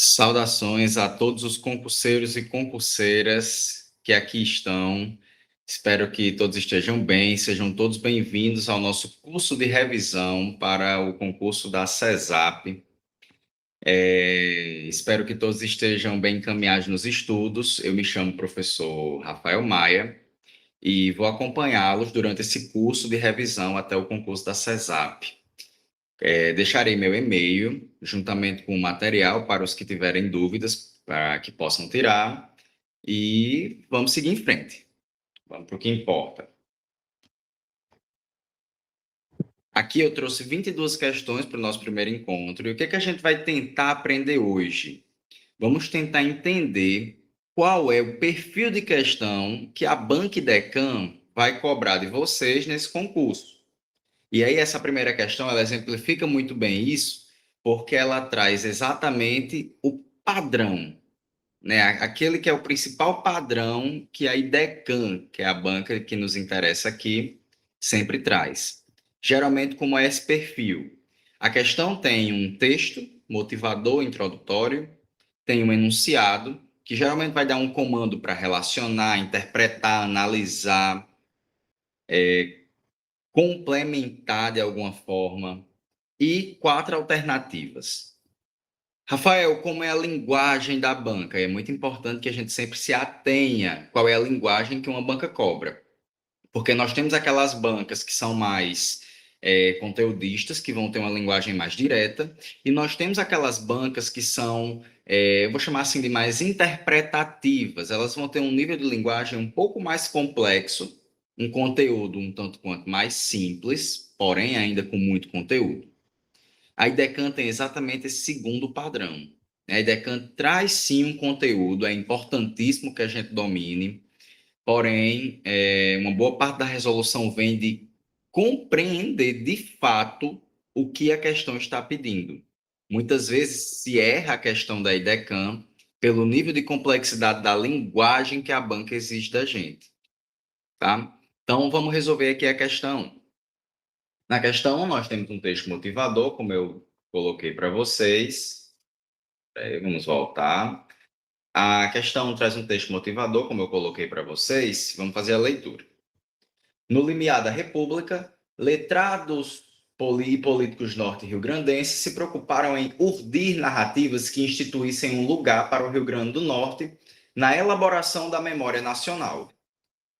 Saudações a todos os concurseiros e concurseiras que aqui estão. Espero que todos estejam bem, sejam todos bem-vindos ao nosso curso de revisão para o concurso da CESAP. Espero que todos estejam bem encaminhados nos estudos. Eu me chamo professor Rafael Maia e vou acompanhá-los durante esse curso de revisão até o concurso da CESAP. Deixarei meu e-mail juntamente com o material para os que tiverem dúvidas, para que possam tirar, e vamos seguir em frente. Vamos para o que importa. Aqui eu trouxe 22 questões para o nosso primeiro encontro, e o que a gente vai tentar aprender hoje? Vamos tentar entender qual é o perfil de questão que a Banca Idecam vai cobrar de vocês nesse concurso. E aí essa primeira questão, ela exemplifica muito bem isso, porque ela traz exatamente o padrão, né? Aquele que é o principal padrão que a IDECAM, que é a banca que nos interessa aqui, sempre traz. Geralmente, como é esse perfil? A questão tem um texto motivador, introdutório, tem um enunciado, que geralmente vai dar um comando para relacionar, interpretar, analisar, complementar de alguma forma, e 4 alternativas. Rafael, como é a linguagem da banca? É muito importante que a gente sempre se atenha qual é a linguagem que uma banca cobra. Porque nós temos aquelas bancas que são mais conteudistas, que vão ter uma linguagem mais direta, e nós temos aquelas bancas que são, eu vou chamar assim de mais interpretativas. Elas vão ter um nível de linguagem um pouco mais complexo, um conteúdo um tanto quanto mais simples, porém ainda com muito conteúdo. A IDECAM tem exatamente esse segundo padrão. A IDECAM traz sim um conteúdo, é importantíssimo que a gente domine, porém, uma boa parte da resolução vem de compreender de fato o que a questão está pedindo. Muitas vezes se erra a questão da IDECAM pelo nível de complexidade da linguagem que a banca exige da gente. Tá? Então, vamos resolver aqui a questão. Na questão 1, nós temos um texto motivador, como eu coloquei para vocês. Vamos voltar. A questão traz um texto motivador, como eu coloquei para vocês. Vamos fazer a leitura. No limiar da República, letrados e políticos norte-riograndenses se preocuparam em urdir narrativas que instituíssem um lugar para o Rio Grande do Norte na elaboração da memória nacional.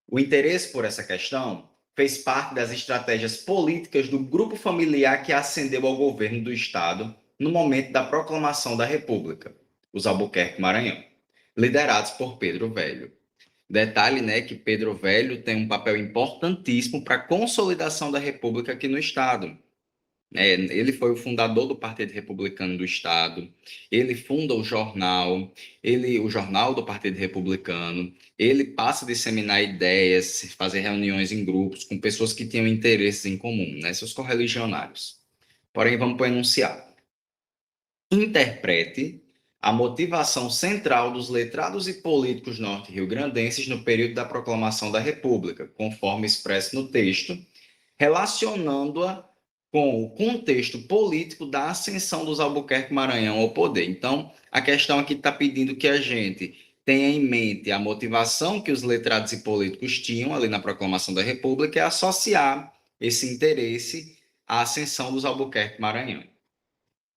O interesse por essa questão fez parte das estratégias políticas do grupo familiar que ascendeu ao governo do Estado no momento da proclamação da República, os Albuquerque Maranhão, liderados por Pedro Velho. Detalhe, né, que Pedro Velho tem um papel importantíssimo para a consolidação da República aqui no Estado. Ele foi o fundador do Partido Republicano do Estado, ele funda o jornal do Partido Republicano, ele passa a disseminar ideias, fazer reuniões em grupos com pessoas que tinham interesses em comum, né, seus correligionários. Porém, vamos para o enunciado. Interprete a motivação central dos letrados e políticos norte-riograndenses no período da proclamação da República, conforme expresso no texto, relacionando-a com o contexto político da ascensão dos Albuquerque Maranhão ao poder. Então, a questão aqui está pedindo que a gente tenha em mente a motivação que os letrados e políticos tinham ali na proclamação da República e associar esse interesse à ascensão dos Albuquerque Maranhão.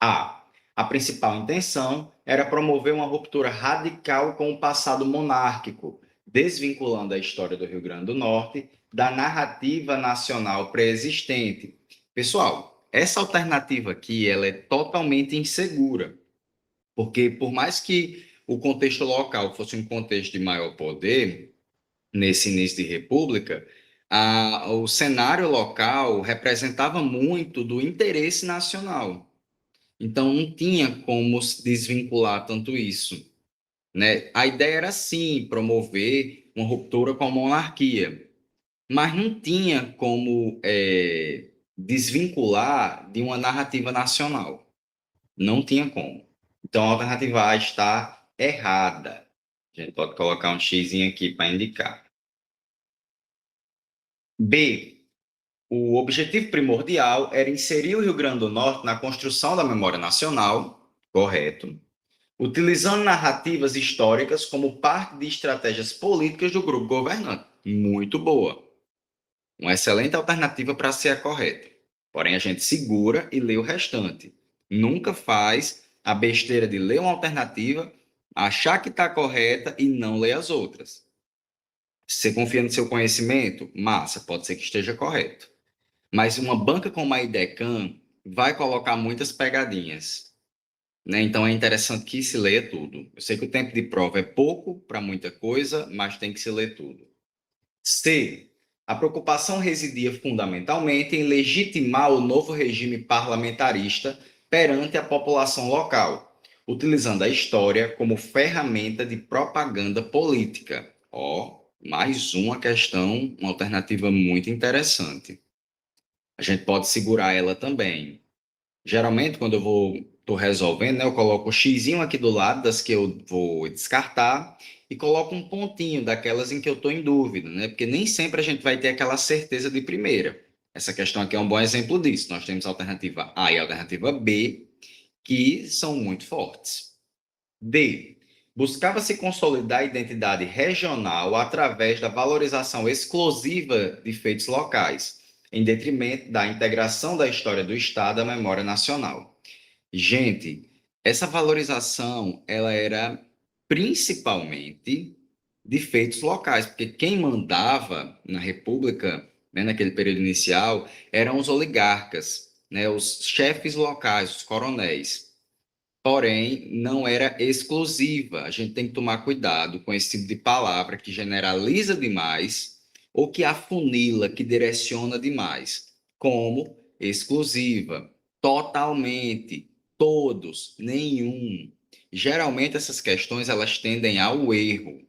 A principal intenção era promover uma ruptura radical com o passado monárquico, desvinculando a história do Rio Grande do Norte da narrativa nacional pré-existente. Pessoal, essa alternativa aqui ela é totalmente insegura, porque por mais que o contexto local fosse um contexto de maior poder, nesse início de república, o cenário local representava muito do interesse nacional. Então, não tinha como se desvincular tanto isso, né? A ideia era, sim, promover uma ruptura com a monarquia, mas não tinha como desvincular de uma narrativa nacional. Não tinha como. Então, a alternativa A está errada. A gente pode colocar um X aqui para indicar. B. O objetivo primordial era inserir o Rio Grande do Norte na construção da memória nacional, correto. utilizando narrativas históricas como parte de estratégias políticas do grupo governante. Muito boa. Uma excelente alternativa para ser a correta. Porém, a gente segura e lê o restante. Nunca faz a besteira de ler uma alternativa, achar que está correta e não ler as outras. Se você confia no seu conhecimento, massa, pode ser que esteja correto. Mas uma banca como a IDECAM vai colocar muitas pegadinhas, né? Então é interessante que se leia tudo. Eu sei que o tempo de prova é pouco para muita coisa, mas tem que se ler tudo. C. A preocupação residia fundamentalmente em legitimar o novo regime parlamentarista perante a população local, utilizando a história como ferramenta de propaganda política. Ó, mais uma questão, uma alternativa muito interessante. A gente pode segurar ela também. Geralmente, quando tô resolvendo, né, eu coloco o xizinho aqui do lado das que eu vou descartar e coloco um pontinho daquelas em que eu estou em dúvida, né? Porque nem sempre a gente vai ter aquela certeza de primeira. Essa questão aqui é um bom exemplo disso. Nós temos a alternativa A e a alternativa B, que são muito fortes. D. Buscava-se consolidar a identidade regional através da valorização exclusiva de feitos locais, em detrimento da integração da história do Estado à memória nacional. Gente, essa valorização ela era principalmente de feitos locais, porque quem mandava na República, né, naquele período inicial, eram os oligarcas, né, os chefes locais, os coronéis. Porém, não era exclusiva. A gente tem que tomar cuidado com esse tipo de palavra que generaliza demais ou que afunila, que direciona demais, como exclusiva, totalmente, todos, nenhum. Geralmente essas questões elas tendem ao erro,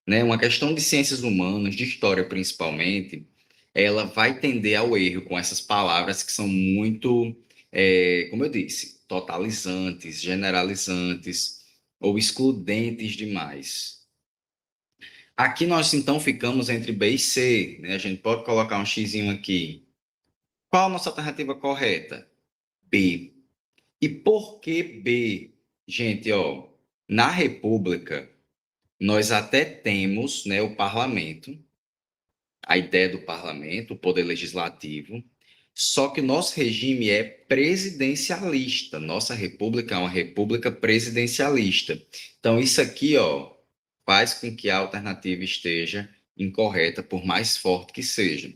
né? Uma questão de ciências humanas, de história principalmente, ela vai tender ao erro com essas palavras que são muito, como eu disse, totalizantes, generalizantes ou excludentes demais. Aqui nós então ficamos entre B e C, né? A gente pode colocar um xizinho aqui. Qual a nossa alternativa correta? B. E por que B? Gente, ó, na República nós até temos, né, o parlamento, a ideia do parlamento, o poder legislativo, só que nosso regime é presidencialista. Nossa república é uma república presidencialista. Então, isso aqui, ó, faz com que a alternativa esteja incorreta, por mais forte que seja.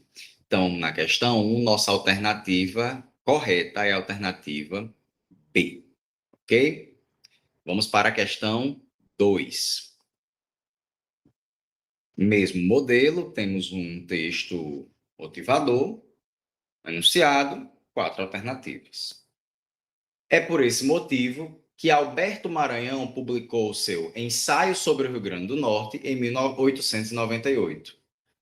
Então, na questão 1, nossa alternativa correta é a alternativa B, ok? Vamos para a questão 2. Mesmo modelo, temos um texto motivador, enunciado, 4 alternativas. É por esse motivo que Alberto Maranhão publicou seu Ensaio sobre o Rio Grande do Norte em 1898.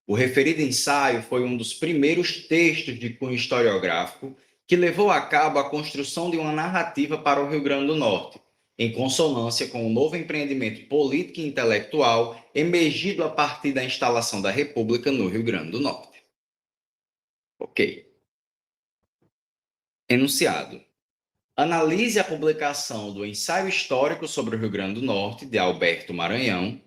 O referido ensaio foi um dos primeiros textos de cunho historiográfico que levou a cabo a construção de uma narrativa para o Rio Grande do Norte, em consonância com o novo empreendimento político e intelectual emergido a partir da instalação da República no Rio Grande do Norte. Ok. Enunciado. Analise a publicação do Ensaio Histórico sobre o Rio Grande do Norte, de Alberto Maranhão,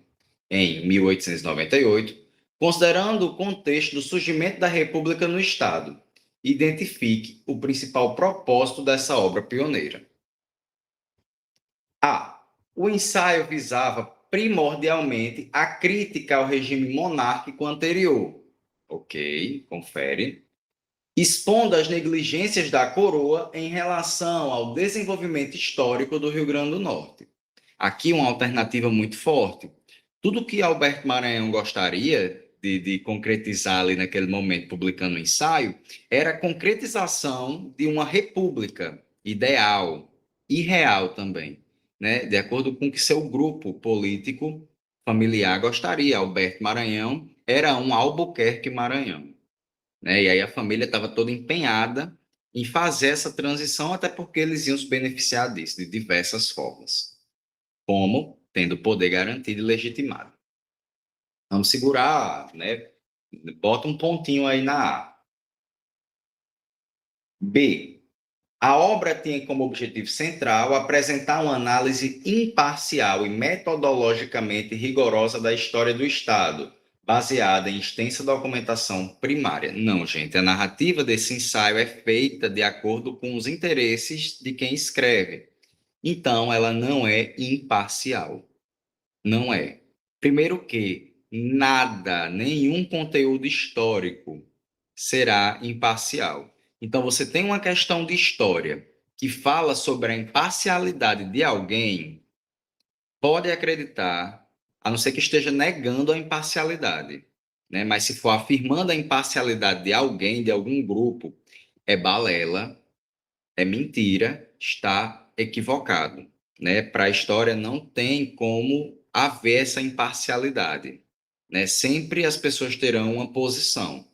em 1898, considerando o contexto do surgimento da República no Estado. Identifique o principal propósito dessa obra pioneira. A. O ensaio visava primordialmente a crítica ao regime monárquico anterior. Ok, confere. Expondo as negligências da coroa em relação ao desenvolvimento histórico do Rio Grande do Norte. Aqui uma alternativa muito forte. Tudo que Alberto Maranhão gostaria de concretizar ali naquele momento, publicando o ensaio, era a concretização de uma república ideal e real também, né? De acordo com o que seu grupo político familiar gostaria. Alberto Maranhão era um Albuquerque Maranhão, né? E aí a família estava toda empenhada em fazer essa transição, até porque eles iam se beneficiar disso de diversas formas, como tendo poder garantido e legitimado. Vamos segurar, né? Bota um pontinho aí na A. B. A obra tinha como objetivo central apresentar uma análise imparcial e metodologicamente rigorosa da história do Estado, baseada em extensa documentação primária. Não, gente, a narrativa desse ensaio é feita de acordo com os interesses de quem escreve. Então, ela não é imparcial. Não é. Primeiro que nada, nenhum conteúdo histórico será imparcial. Então, você tem uma questão de história que fala sobre a imparcialidade de alguém, pode acreditar, a não ser que esteja negando a imparcialidade, né? Mas se for afirmando a imparcialidade de alguém, de algum grupo, é balela, é mentira, está equivocado, né? Para a história não tem como haver essa imparcialidade, né? Sempre as pessoas terão uma posição.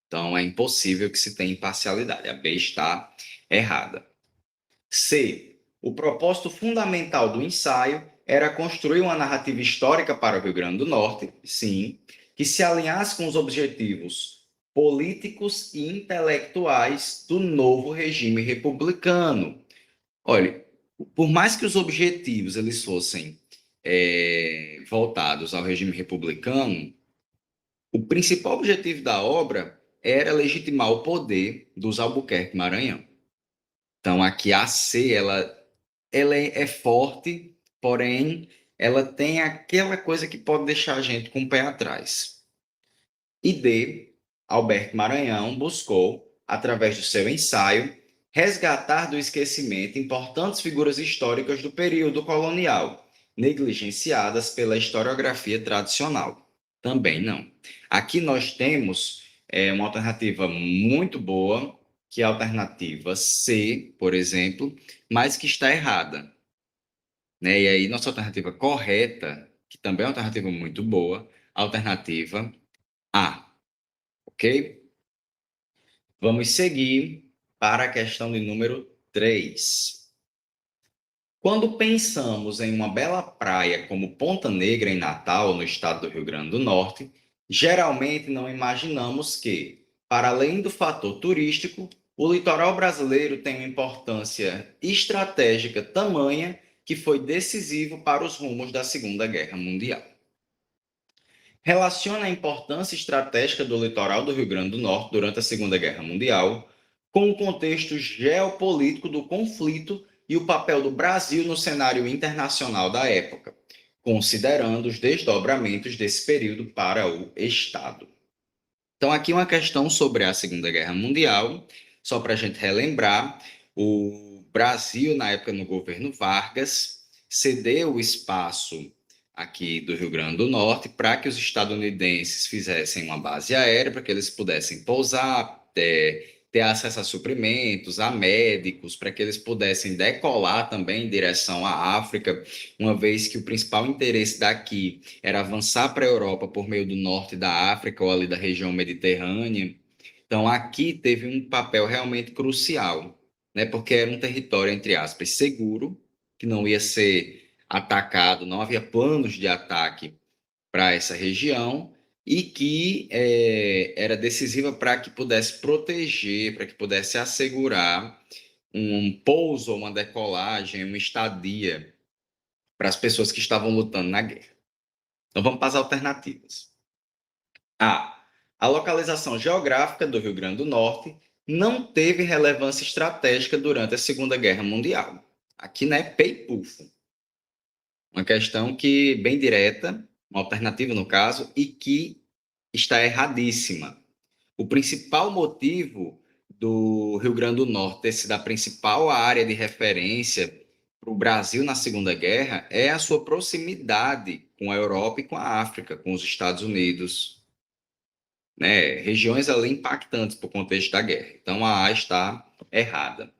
Então é impossível que se tenha imparcialidade. A B está errada. C. O propósito fundamental do ensaio era construir uma narrativa histórica para o Rio Grande do Norte, sim, que se alinhasse com os objetivos políticos e intelectuais do novo regime republicano. Olha, por mais que os objetivos eles fossem voltados ao regime republicano, o principal objetivo da obra era legitimar o poder dos Albuquerque Maranhão. Então, aqui a C, ela é forte, porém, ela tem aquela coisa que pode deixar a gente com o pé atrás. E D, Alberto Maranhão buscou, através do seu ensaio, resgatar do esquecimento importantes figuras históricas do período colonial, negligenciadas pela historiografia tradicional. Também não. Aqui nós temos uma alternativa muito boa, que é a alternativa C, por exemplo, mas que está errada, né? E aí, nossa alternativa correta, que também é uma alternativa muito boa, alternativa A, ok? Vamos seguir para a questão de número 3. Quando pensamos em uma bela praia como Ponta Negra, em Natal, no estado do Rio Grande do Norte, geralmente não imaginamos que, para além do fator turístico, o litoral brasileiro tem uma importância estratégica tamanha que foi decisivo para os rumos da Segunda Guerra Mundial. Relaciona a importância estratégica do litoral do Rio Grande do Norte durante a Segunda Guerra Mundial com o contexto geopolítico do conflito e o papel do Brasil no cenário internacional da época, considerando os desdobramentos desse período para o Estado. Então, aqui uma questão sobre a Segunda Guerra Mundial, só para a gente relembrar, o Brasil, na época no governo Vargas, cedeu o espaço aqui do Rio Grande do Norte para que os estadunidenses fizessem uma base aérea, para que eles pudessem pousar, ter acesso a suprimentos, a médicos, para que eles pudessem decolar também em direção à África, uma vez que o principal interesse daqui era avançar para a Europa por meio do norte da África ou ali da região mediterrânea. Então, aqui teve um papel realmente crucial, né? Porque era um território, entre aspas, seguro, que não ia ser atacado, não havia planos de ataque para essa região e que era decisiva para que pudesse proteger, para que pudesse assegurar um pouso, uma decolagem, uma estadia para as pessoas que estavam lutando na guerra. Então vamos para as alternativas. A. A localização geográfica do Rio Grande do Norte não teve relevância estratégica durante a Segunda Guerra Mundial. Aqui, né, peipufo. Uma questão que, bem direta, uma alternativa no caso, e que está erradíssima. O principal motivo do Rio Grande do Norte ter sido a principal área de referência para o Brasil na Segunda Guerra é a sua proximidade com a Europa e com a África, com os Estados Unidos, né? Regiões ali impactantes para o contexto da guerra. Então a A está errada.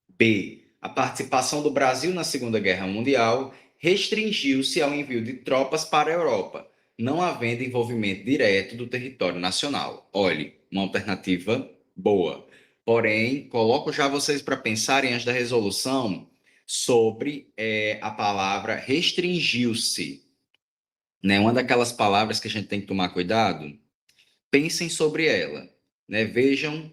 B. A participação do Brasil na Segunda Guerra Mundial restringiu-se ao envio de tropas para a Europa, não havendo envolvimento direto do território nacional. Olhe, uma alternativa boa. Porém, coloco já vocês para pensarem antes da resolução sobre a palavra restringiu-se, né? Uma daquelas palavras que a gente tem que tomar cuidado. Pensem sobre ela, né? Vejam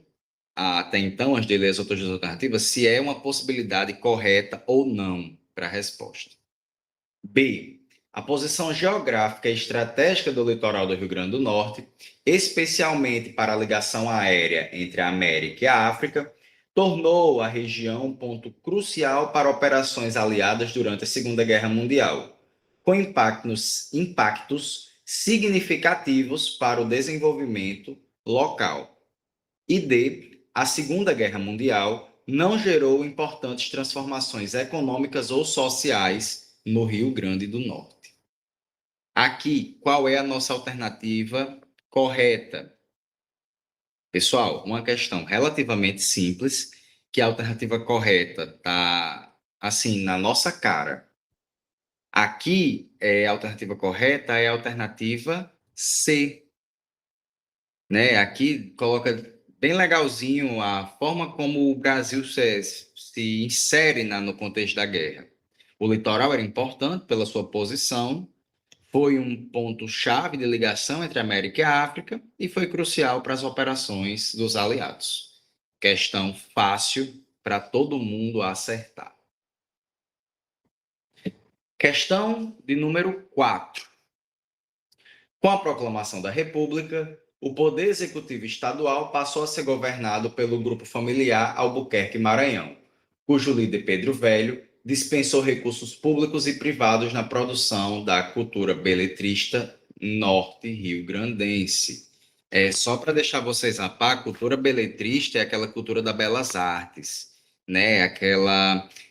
até então, antes de ler as outras duas alternativas, se é uma possibilidade correta ou não para a resposta. B. A posição geográfica e estratégica do litoral do Rio Grande do Norte, especialmente para a ligação aérea entre a América e a África, tornou a região um ponto crucial para operações aliadas durante a Segunda Guerra Mundial, com impactos significativos para o desenvolvimento local. E D. A Segunda Guerra Mundial não gerou importantes transformações econômicas ou sociais no Rio Grande do Norte. Aqui, qual é a nossa alternativa correta? Pessoal, uma questão relativamente simples, que a alternativa correta está assim na nossa cara. Aqui, a alternativa correta é a alternativa C, né? Aqui coloca bem legalzinho a forma como o Brasil se insere no contexto da guerra. O litoral era importante pela sua posição, foi um ponto-chave de ligação entre a América e a África e foi crucial para as operações dos aliados. Questão fácil para todo mundo acertar. Questão de número 4. Com a proclamação da República, o poder executivo estadual passou a ser governado pelo grupo familiar Albuquerque-Maranhão, cujo líder Pedro Velho dispensou recursos públicos e privados na produção da cultura beletrista norte-riograndense. Só para deixar vocês a par, a cultura beletrista é aquela cultura das belas artes, né?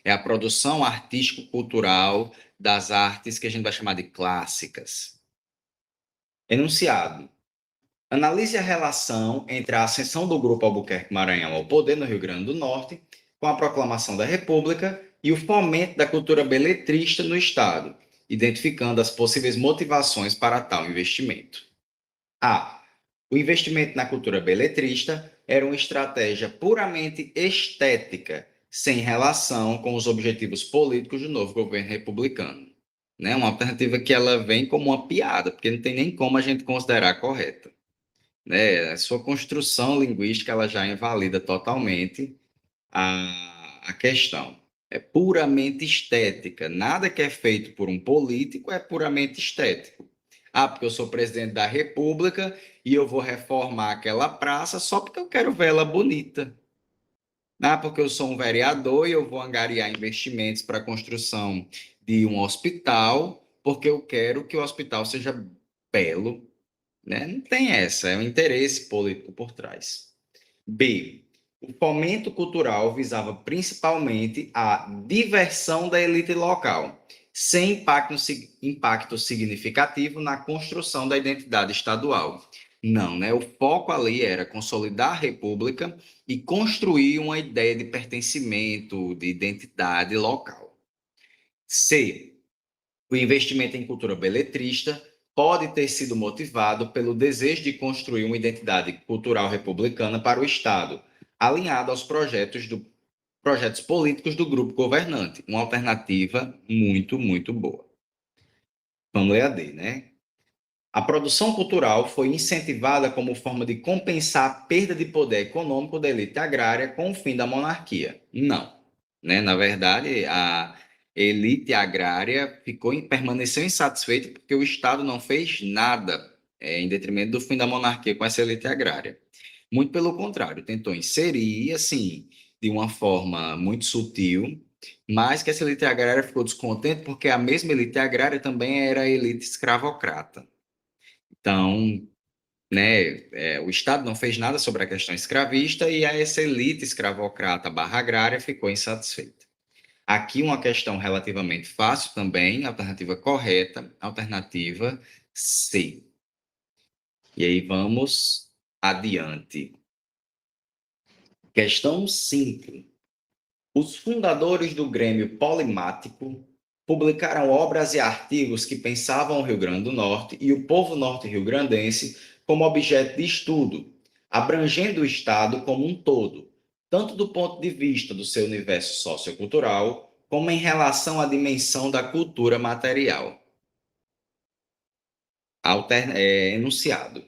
É a produção artístico-cultural das artes que a gente vai chamar de clássicas. Enunciado. Analise a relação entre a ascensão do Grupo Albuquerque-Maranhão ao poder no Rio Grande do Norte, com a proclamação da República e o fomento da cultura beletrista no Estado, identificando as possíveis motivações para tal investimento. A. O investimento na cultura beletrista era uma estratégia puramente estética, sem relação com os objetivos políticos do novo governo republicano. Né? Uma alternativa que ela vem como uma piada, porque não tem nem como a gente considerar correta. Né? A sua construção linguística ela já invalida totalmente a questão. É puramente estética. Nada que é feito por um político é puramente estético. Ah, porque eu sou presidente da República e eu vou reformar aquela praça só porque eu quero ver ela bonita. Ah, porque eu sou um vereador e eu vou angariar investimentos para a construção de um hospital porque eu quero que o hospital seja belo, né? Não tem essa, é um interesse político por trás. B. O fomento cultural visava principalmente a diversão da elite local, sem impacto significativo na construção da identidade estadual. Não, né? O foco ali era consolidar a república e construir uma ideia de pertencimento, de identidade local. C. O investimento em cultura beletrista pode ter sido motivado pelo desejo de construir uma identidade cultural republicana para o Estado, alinhado aos projetos políticos do grupo governante. Uma alternativa muito, muito boa. Vamos ler a D, né? A produção cultural foi incentivada como forma de compensar a perda de poder econômico da elite agrária com o fim da monarquia. Não. Né? Na verdade, a elite agrária permaneceu insatisfeita porque o Estado não fez nada em detrimento do fim da monarquia com essa elite agrária. Muito pelo contrário, tentou inserir, assim, de uma forma muito sutil, mas que essa elite agrária ficou descontente porque a mesma elite agrária também era a elite escravocrata. Então, né, o Estado não fez nada sobre a questão escravista e essa elite escravocrata barra agrária ficou insatisfeita. Aqui uma questão relativamente fácil também, alternativa correta, alternativa C. E aí vamos adiante. Questão 5. Os fundadores do Grêmio Polimático publicaram obras e artigos que pensavam o Rio Grande do Norte e o povo norte-riograndense como objeto de estudo, abrangendo o Estado como um todo, tanto do ponto de vista do seu universo sociocultural, como em relação à dimensão da cultura material. Enunciado.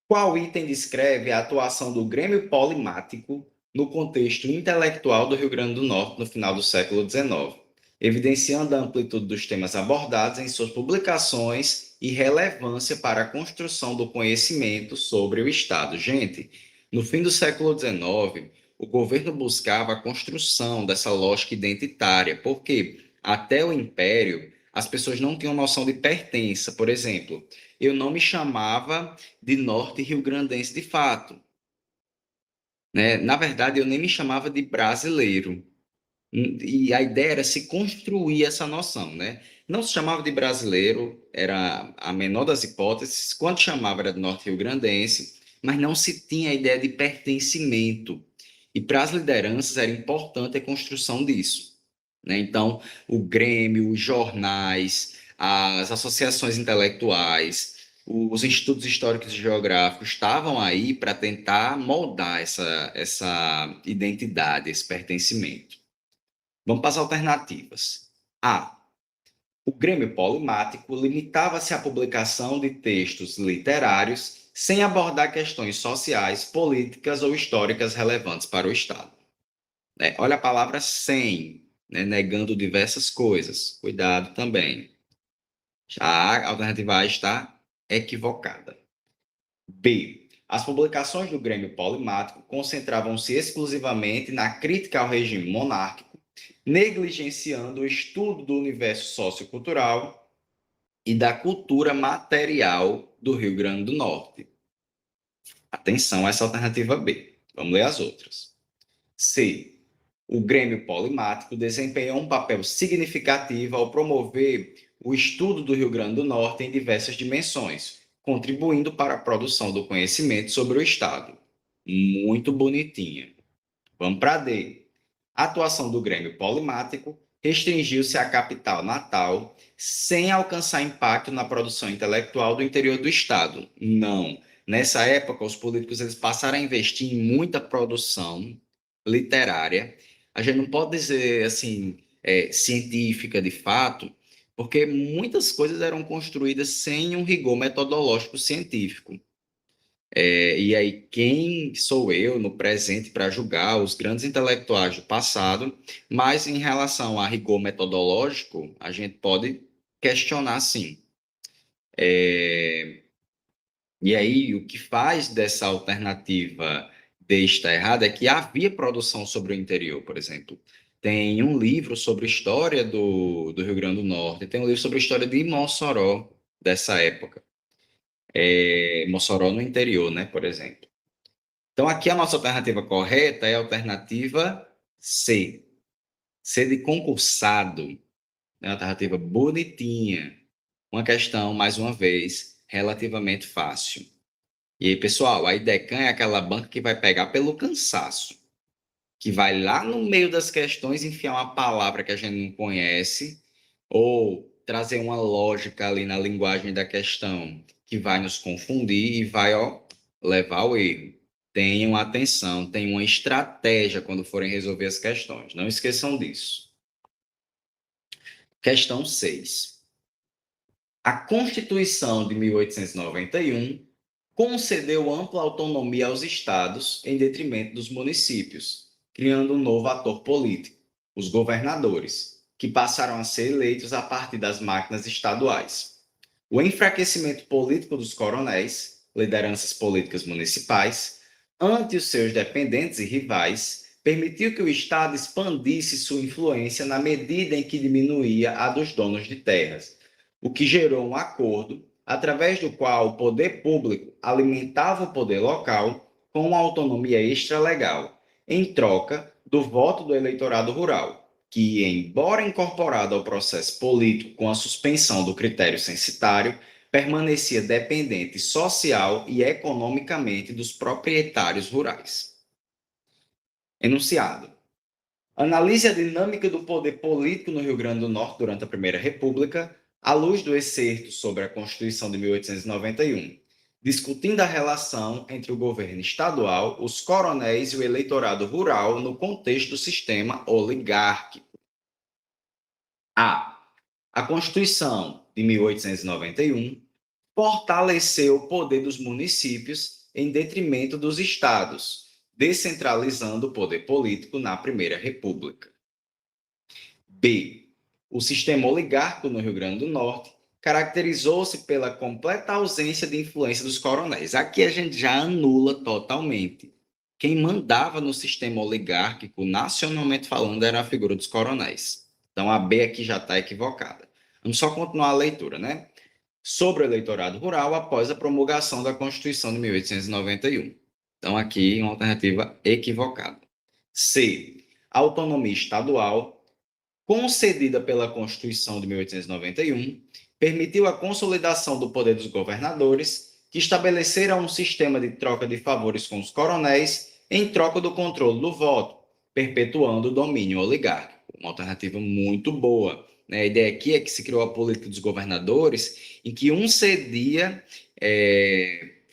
Qual item descreve a atuação do Grêmio Polimático no contexto intelectual do Rio Grande do Norte no final do século XIX, evidenciando a amplitude dos temas abordados em suas publicações e relevância para a construção do conhecimento sobre o Estado? Gente, no fim do século XIX, o governo buscava a construção dessa lógica identitária, porque até o Império as pessoas não tinham noção de pertença. Por exemplo, eu não me chamava de norte rio-grandense de fato, né? Na verdade, eu nem me chamava de brasileiro. E a ideia era se construir essa noção, né? Não se chamava de brasileiro, era a menor das hipóteses. Quando chamava era de norte rio-grandense, mas não se tinha a ideia de pertencimento. E para as lideranças era importante a construção disso, né? Então, o Grêmio, os jornais, as associações intelectuais, os institutos históricos e geográficos estavam aí para tentar moldar essa identidade, esse pertencimento. Vamos para as alternativas. A. O Grêmio Polimático limitava-se à publicação de textos literários sem abordar questões sociais, políticas ou históricas relevantes para o Estado. Olha a palavra sem, né, negando diversas coisas. Cuidado também. A alternativa A está equivocada. B. As publicações do Grêmio Polimático concentravam-se exclusivamente na crítica ao regime monárquico, negligenciando o estudo do universo sociocultural e da cultura material do Rio Grande do Norte. Atenção a essa alternativa B. Vamos ler as outras. C. O Grêmio Polimático desempenhou um papel significativo ao promover o estudo do Rio Grande do Norte em diversas dimensões, contribuindo para a produção do conhecimento sobre o Estado. Muito bonitinha. Vamos para D. A atuação do Grêmio Polimático restringiu-se à capital natal, sem alcançar impacto na produção intelectual do interior do Estado. Não. Nessa época, os políticos eles passaram a investir em muita produção literária. A gente não pode dizer assim, científica de fato, porque muitas coisas eram construídas sem um rigor metodológico científico. E aí, quem sou eu no presente para julgar os grandes intelectuais do passado, mas em relação a rigor metodológico, a gente pode questionar sim. E aí, o que faz dessa alternativa D estar errada é que havia produção sobre o interior, por exemplo. Tem um livro sobre a história do Rio Grande do Norte, tem um livro sobre a história de Mossoró, dessa época. Mossoró no interior, né, por exemplo. Então, aqui a nossa alternativa correta é a alternativa C. C de concursado. É uma alternativa bonitinha. Uma questão, mais uma vez, relativamente fácil. E aí, pessoal, a IDECAN é aquela banca que vai pegar pelo cansaço, que vai lá no meio das questões enfiar uma palavra que a gente não conhece, ou trazer uma lógica ali na linguagem da questão que vai nos confundir e vai, levar ao erro. Tenham atenção, tenham uma estratégia quando forem resolver as questões. Não esqueçam disso. Questão 6. A Constituição de 1891 concedeu ampla autonomia aos estados em detrimento dos municípios, criando um novo ator político, os governadores, que passaram a ser eleitos a partir das máquinas estaduais. O enfraquecimento político dos coronéis, lideranças políticas municipais, ante os seus dependentes e rivais, permitiu que o Estado expandisse sua influência na medida em que diminuía a dos donos de terras, o que gerou um acordo através do qual o poder público alimentava o poder local com uma autonomia extralegal, em troca do voto do eleitorado rural, que, embora incorporado ao processo político com a suspensão do critério censitário, permanecia dependente social e economicamente dos proprietários rurais. Enunciado. Analise a dinâmica do poder político no Rio Grande do Norte durante a Primeira República, à luz do excerto sobre a Constituição de 1891, discutindo a relação entre o governo estadual, os coronéis e o eleitorado rural no contexto do sistema oligárquico. A. A Constituição de 1891 fortaleceu o poder dos municípios em detrimento dos estados, descentralizando o poder político na Primeira República. B. O sistema oligárquico no Rio Grande do Norte caracterizou-se pela completa ausência de influência dos coronéis. Aqui a gente já anula totalmente. Quem mandava no sistema oligárquico, nacionalmente falando, era a figura dos coronéis. Então a B aqui já está equivocada. Vamos só continuar a leitura, né? Sobre o eleitorado rural após a promulgação da Constituição de 1891. Então aqui uma alternativa equivocada. C. A autonomia estadual concedida pela Constituição de 1891, permitiu a consolidação do poder dos governadores, que estabeleceram um sistema de troca de favores com os coronéis em troca do controle do voto, perpetuando o domínio oligárquico. Uma alternativa muito boa. A ideia aqui é que se criou a política dos governadores, em que um cedia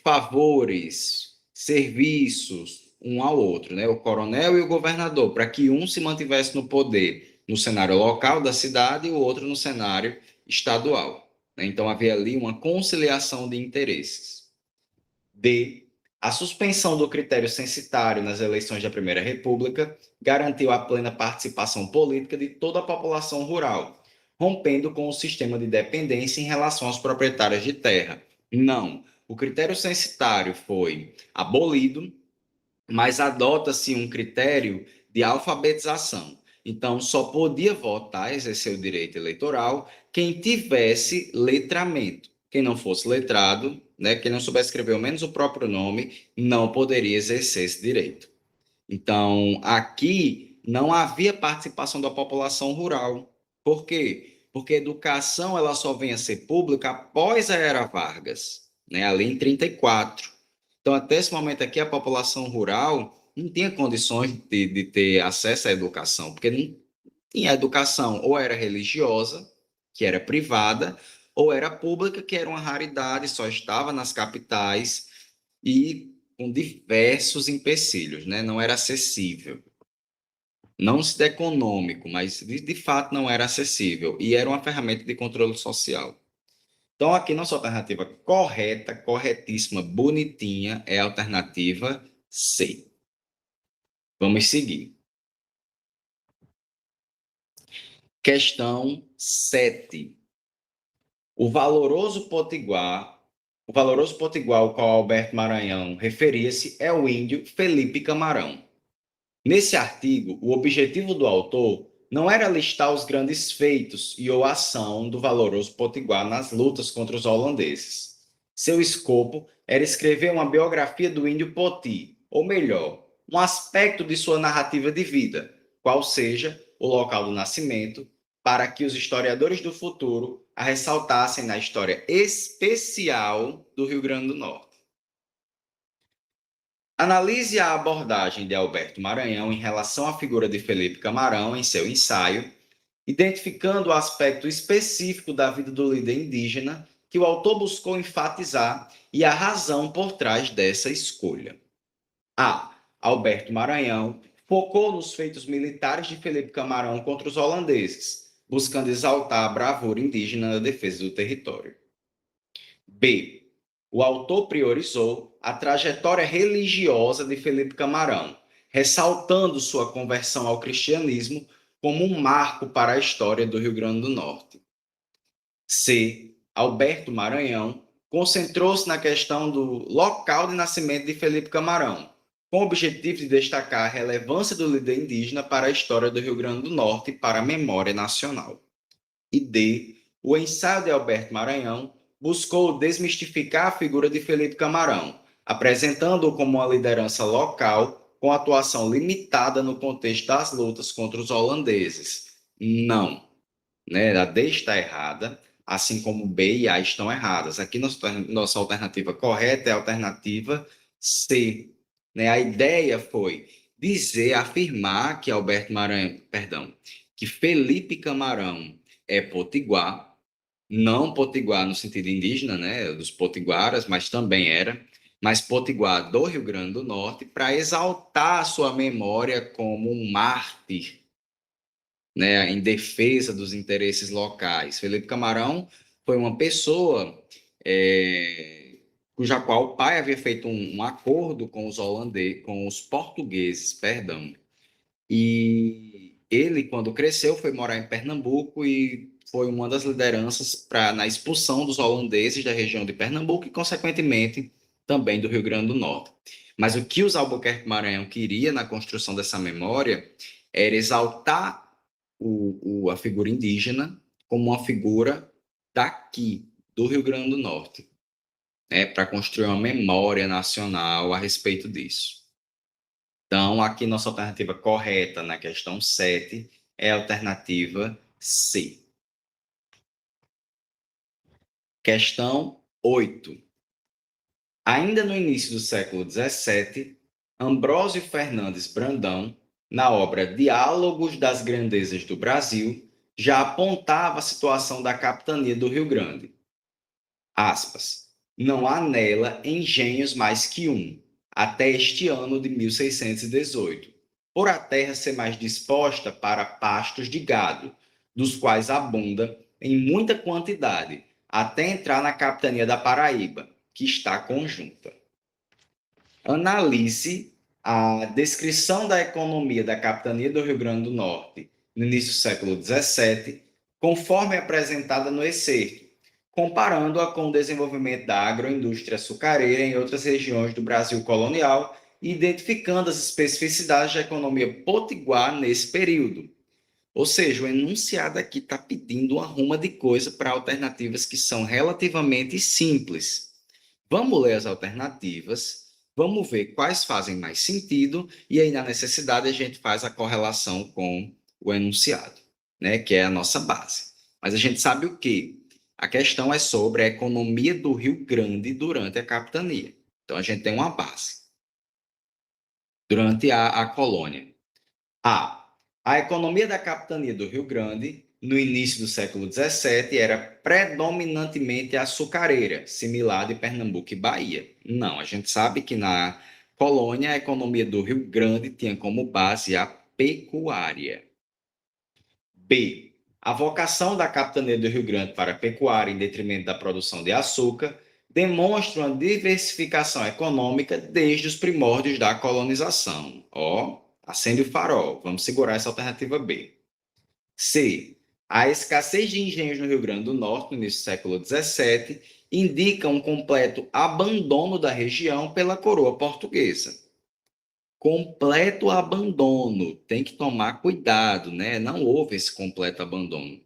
favores, serviços, um ao outro, o coronel e o governador, para que um se mantivesse no poder no cenário local da cidade e o outro no cenário estadual. Então, havia ali uma conciliação de interesses. D. A suspensão do critério censitário nas eleições da Primeira República garantiu a plena participação política de toda a população rural, rompendo com o sistema de dependência em relação aos proprietários de terra. Não, o critério censitário foi abolido, mas adota-se um critério de alfabetização. Então, só podia votar, exercer o direito eleitoral, quem tivesse letramento. Quem não fosse letrado, quem não soubesse escrever ao menos o próprio nome, não poderia exercer esse direito. Então, aqui não havia participação da população rural. Por quê? Porque a educação ela só vem a ser pública após a Era Vargas, ali em 34. Então, até esse momento aqui, a população rural não tinha condições de ter acesso à educação, porque não tinha educação, ou era religiosa, que era privada, ou era pública, que era uma raridade, só estava nas capitais e com diversos empecilhos, não era acessível. Não se dá econômico, mas de fato não era acessível e era uma ferramenta de controle social. Então, aqui nossa alternativa correta, corretíssima, bonitinha, é a alternativa C. Vamos seguir. Questão 7. O valoroso potiguar ao qual Alberto Maranhão referia-se é o índio Felipe Camarão. Nesse artigo, o objetivo do autor não era listar os grandes feitos e ou ação do valoroso potiguar nas lutas contra os holandeses. Seu escopo era escrever uma biografia do índio Poti, ou melhor, um aspecto de sua narrativa de vida, qual seja o local do nascimento, para que os historiadores do futuro a ressaltassem na história especial do Rio Grande do Norte. Analise a abordagem de Alberto Maranhão em relação à figura de Felipe Camarão em seu ensaio, identificando o aspecto específico da vida do líder indígena que o autor buscou enfatizar e a razão por trás dessa escolha. A. Alberto Maranhão focou nos feitos militares de Felipe Camarão contra os holandeses, buscando exaltar a bravura indígena na defesa do território. B. O autor priorizou a trajetória religiosa de Felipe Camarão, ressaltando sua conversão ao cristianismo como um marco para a história do Rio Grande do Norte. C. Alberto Maranhão concentrou-se na questão do local de nascimento de Felipe Camarão, com o objetivo de destacar a relevância do líder indígena para a história do Rio Grande do Norte e para a memória nacional. E D. O ensaio de Alberto Maranhão buscou desmistificar a figura de Felipe Camarão, apresentando-o como uma liderança local com atuação limitada no contexto das lutas contra os holandeses. Não, a D está errada, assim como B e A estão erradas. Aqui nossa alternativa correta é a alternativa C. A ideia foi afirmar que que Felipe Camarão é potiguar, não potiguar no sentido indígena, dos potiguaras, mas também era, mas potiguar do Rio Grande do Norte, para exaltar a sua memória como um mártir, em defesa dos interesses locais. Felipe Camarão foi uma pessoa cuja qual o pai havia feito um acordo com os portugueses, perdão. E ele, quando cresceu, foi morar em Pernambuco e foi uma das lideranças na expulsão dos holandeses da região de Pernambuco e, consequentemente, também do Rio Grande do Norte. Mas o que os Albuquerque Maranhão queria na construção dessa memória era exaltar a figura indígena como uma figura daqui, do Rio Grande do Norte, né, para construir uma memória nacional a respeito disso. Então, aqui nossa alternativa correta na questão 7 é a alternativa C. Questão 8. Ainda no início do século XVII, Ambrósio Fernandes Brandão, na obra Diálogos das Grandezas do Brasil, já apontava a situação da capitania do Rio Grande. Aspas. Não há nela engenhos mais que um, até este ano de 1618, por a terra ser mais disposta para pastos de gado, dos quais abunda em muita quantidade, até entrar na capitania da Paraíba, que está conjunta. Analise a descrição da economia da capitania do Rio Grande do Norte no início do século XVII, conforme apresentada no excerto, comparando-a com o desenvolvimento da agroindústria açucareira em outras regiões do Brasil colonial e identificando as especificidades da economia potiguar nesse período. Ou seja, o enunciado aqui está pedindo uma ruma de coisa para alternativas que são relativamente simples. Vamos ler as alternativas, vamos ver quais fazem mais sentido e aí, na necessidade, a gente faz a correlação com o enunciado, né, que é a nossa base. Mas a gente sabe o quê? A questão é sobre a economia do Rio Grande durante a capitania. Então, a gente tem uma base. Durante a colônia. A economia da capitania do Rio Grande, no início do século XVII, era predominantemente açucareira, similar de Pernambuco e Bahia. Não, a gente sabe que na colônia a economia do Rio Grande tinha como base a pecuária. B. A vocação da capitania do Rio Grande para a pecuária em detrimento da produção de açúcar demonstra uma diversificação econômica desde os primórdios da colonização. Acende o farol. Vamos segurar essa alternativa B. C. A escassez de engenhos no Rio Grande do Norte, no início do século XVII, indica um completo abandono da região pela coroa portuguesa. Completo abandono. Tem que tomar cuidado, né? Não houve esse completo abandono.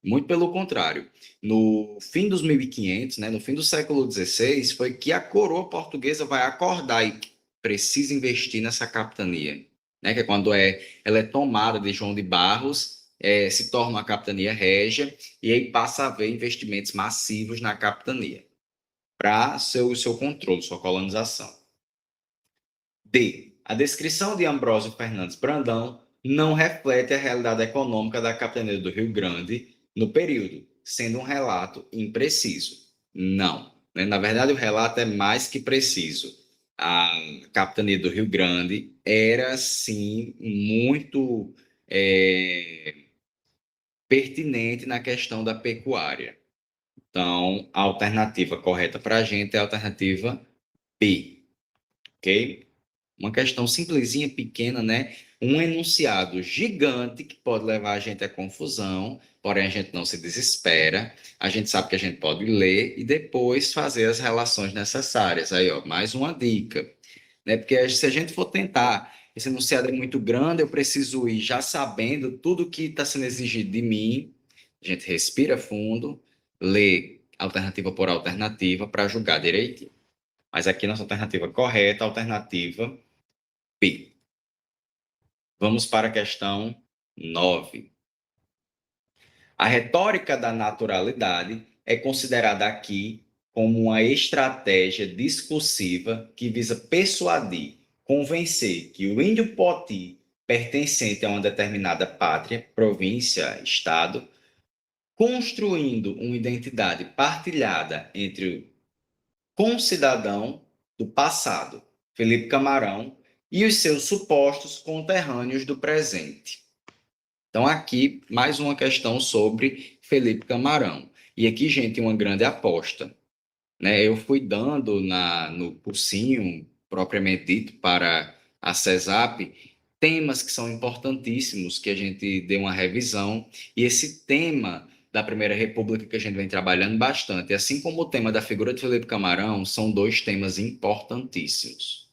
Muito pelo contrário. No fim dos 1500, né, no fim do século XVI, foi que a coroa portuguesa vai acordar e precisa investir nessa capitania, né, que é quando ela é tomada de João de Barros, se torna uma capitania régia e aí passa a haver investimentos massivos na capitania para seu controle, sua colonização. D. A descrição de Ambrósio Fernandes Brandão não reflete a realidade econômica da capitania do Rio Grande no período, sendo um relato impreciso. Não. Na verdade, o relato é mais que preciso. A capitania do Rio Grande era, sim, muito pertinente na questão da pecuária. Então, a alternativa correta para a gente é a alternativa B. Ok? Uma questão simplesinha, pequena, né? Um enunciado gigante que pode levar a gente à confusão, porém a gente não se desespera, a gente sabe que a gente pode ler e depois fazer as relações necessárias. Aí, mais uma dica, né? Porque se a gente for tentar, esse enunciado é muito grande, eu preciso ir já sabendo tudo que está sendo exigido de mim, a gente respira fundo, lê alternativa por alternativa para julgar direitinho. Mas aqui nossa alternativa correta, alternativa B. Vamos para a questão 9. A retórica da naturalidade é considerada aqui como uma estratégia discursiva que visa persuadir, convencer que o índio Poti, pertencente a uma determinada pátria, província, estado, construindo uma identidade partilhada entre o concidadão do passado, Felipe Camarão, e os seus supostos conterrâneos do presente. Então, aqui, mais uma questão sobre Felipe Camarão. E aqui, gente, uma grande aposta. né? Eu fui dando no cursinho, propriamente dito, para a CESAP, temas que são importantíssimos, que a gente dê uma revisão, e esse tema da Primeira República que a gente vem trabalhando bastante, assim como o tema da figura de Felipe Camarão, são dois temas importantíssimos.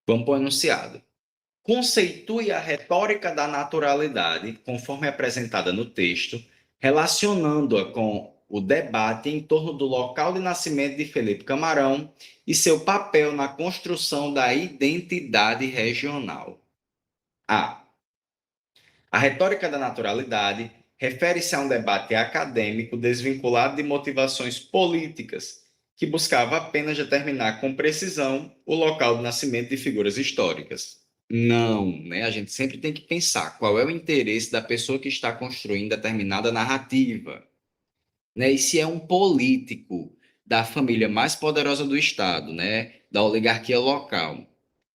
Vamos para o enunciado. Conceitue a retórica da naturalidade, conforme apresentada no texto, relacionando-a com o debate em torno do local de nascimento de Felipe Camarão e seu papel na construção da identidade regional. A. A retórica da naturalidade refere-se a um debate acadêmico desvinculado de motivações políticas, que buscava apenas determinar com precisão o local de nascimento de figuras históricas. Não, né? A gente sempre tem que pensar qual é o interesse da pessoa que está construindo determinada narrativa, né? E se é um político da família mais poderosa do estado, né? Da oligarquia local.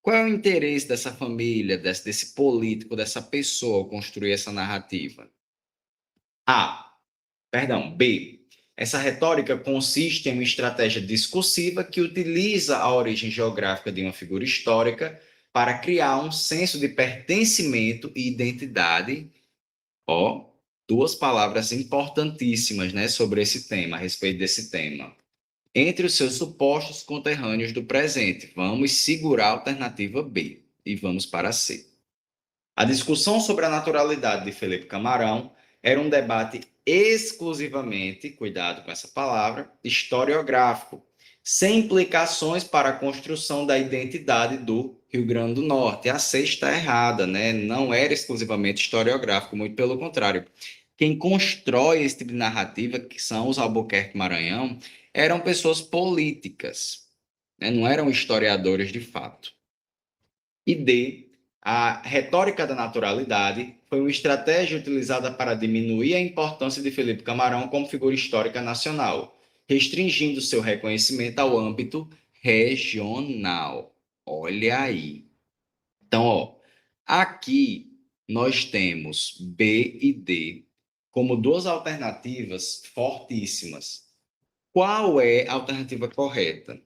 Qual é o interesse dessa família, desse político, dessa pessoa ao construir essa narrativa? A. Perdão, B. Essa retórica consiste em uma estratégia discursiva que utiliza a origem geográfica de uma figura histórica para criar um senso de pertencimento e identidade. Ó, duas palavras importantíssimas, né, sobre esse tema, a respeito desse tema. Entre os seus supostos conterrâneos do presente, vamos segurar a alternativa B e vamos para a C. A discussão sobre a naturalidade de Felipe Camarão era um debate exclusivamente, cuidado com essa palavra, historiográfico, sem implicações para a construção da identidade do Rio Grande do Norte. A C está errada, né? Não era exclusivamente historiográfico, muito pelo contrário. Quem constrói esse tipo de narrativa, que são os Albuquerque Maranhão, eram pessoas políticas, né? Não eram historiadores de fato. E D, a retórica da naturalidade foi uma estratégia utilizada para diminuir a importância de Felipe Camarão como figura histórica nacional, restringindo seu reconhecimento ao âmbito regional. Olha aí. Então, ó, aqui nós temos B e D como duas alternativas fortíssimas. Qual é a alternativa correta?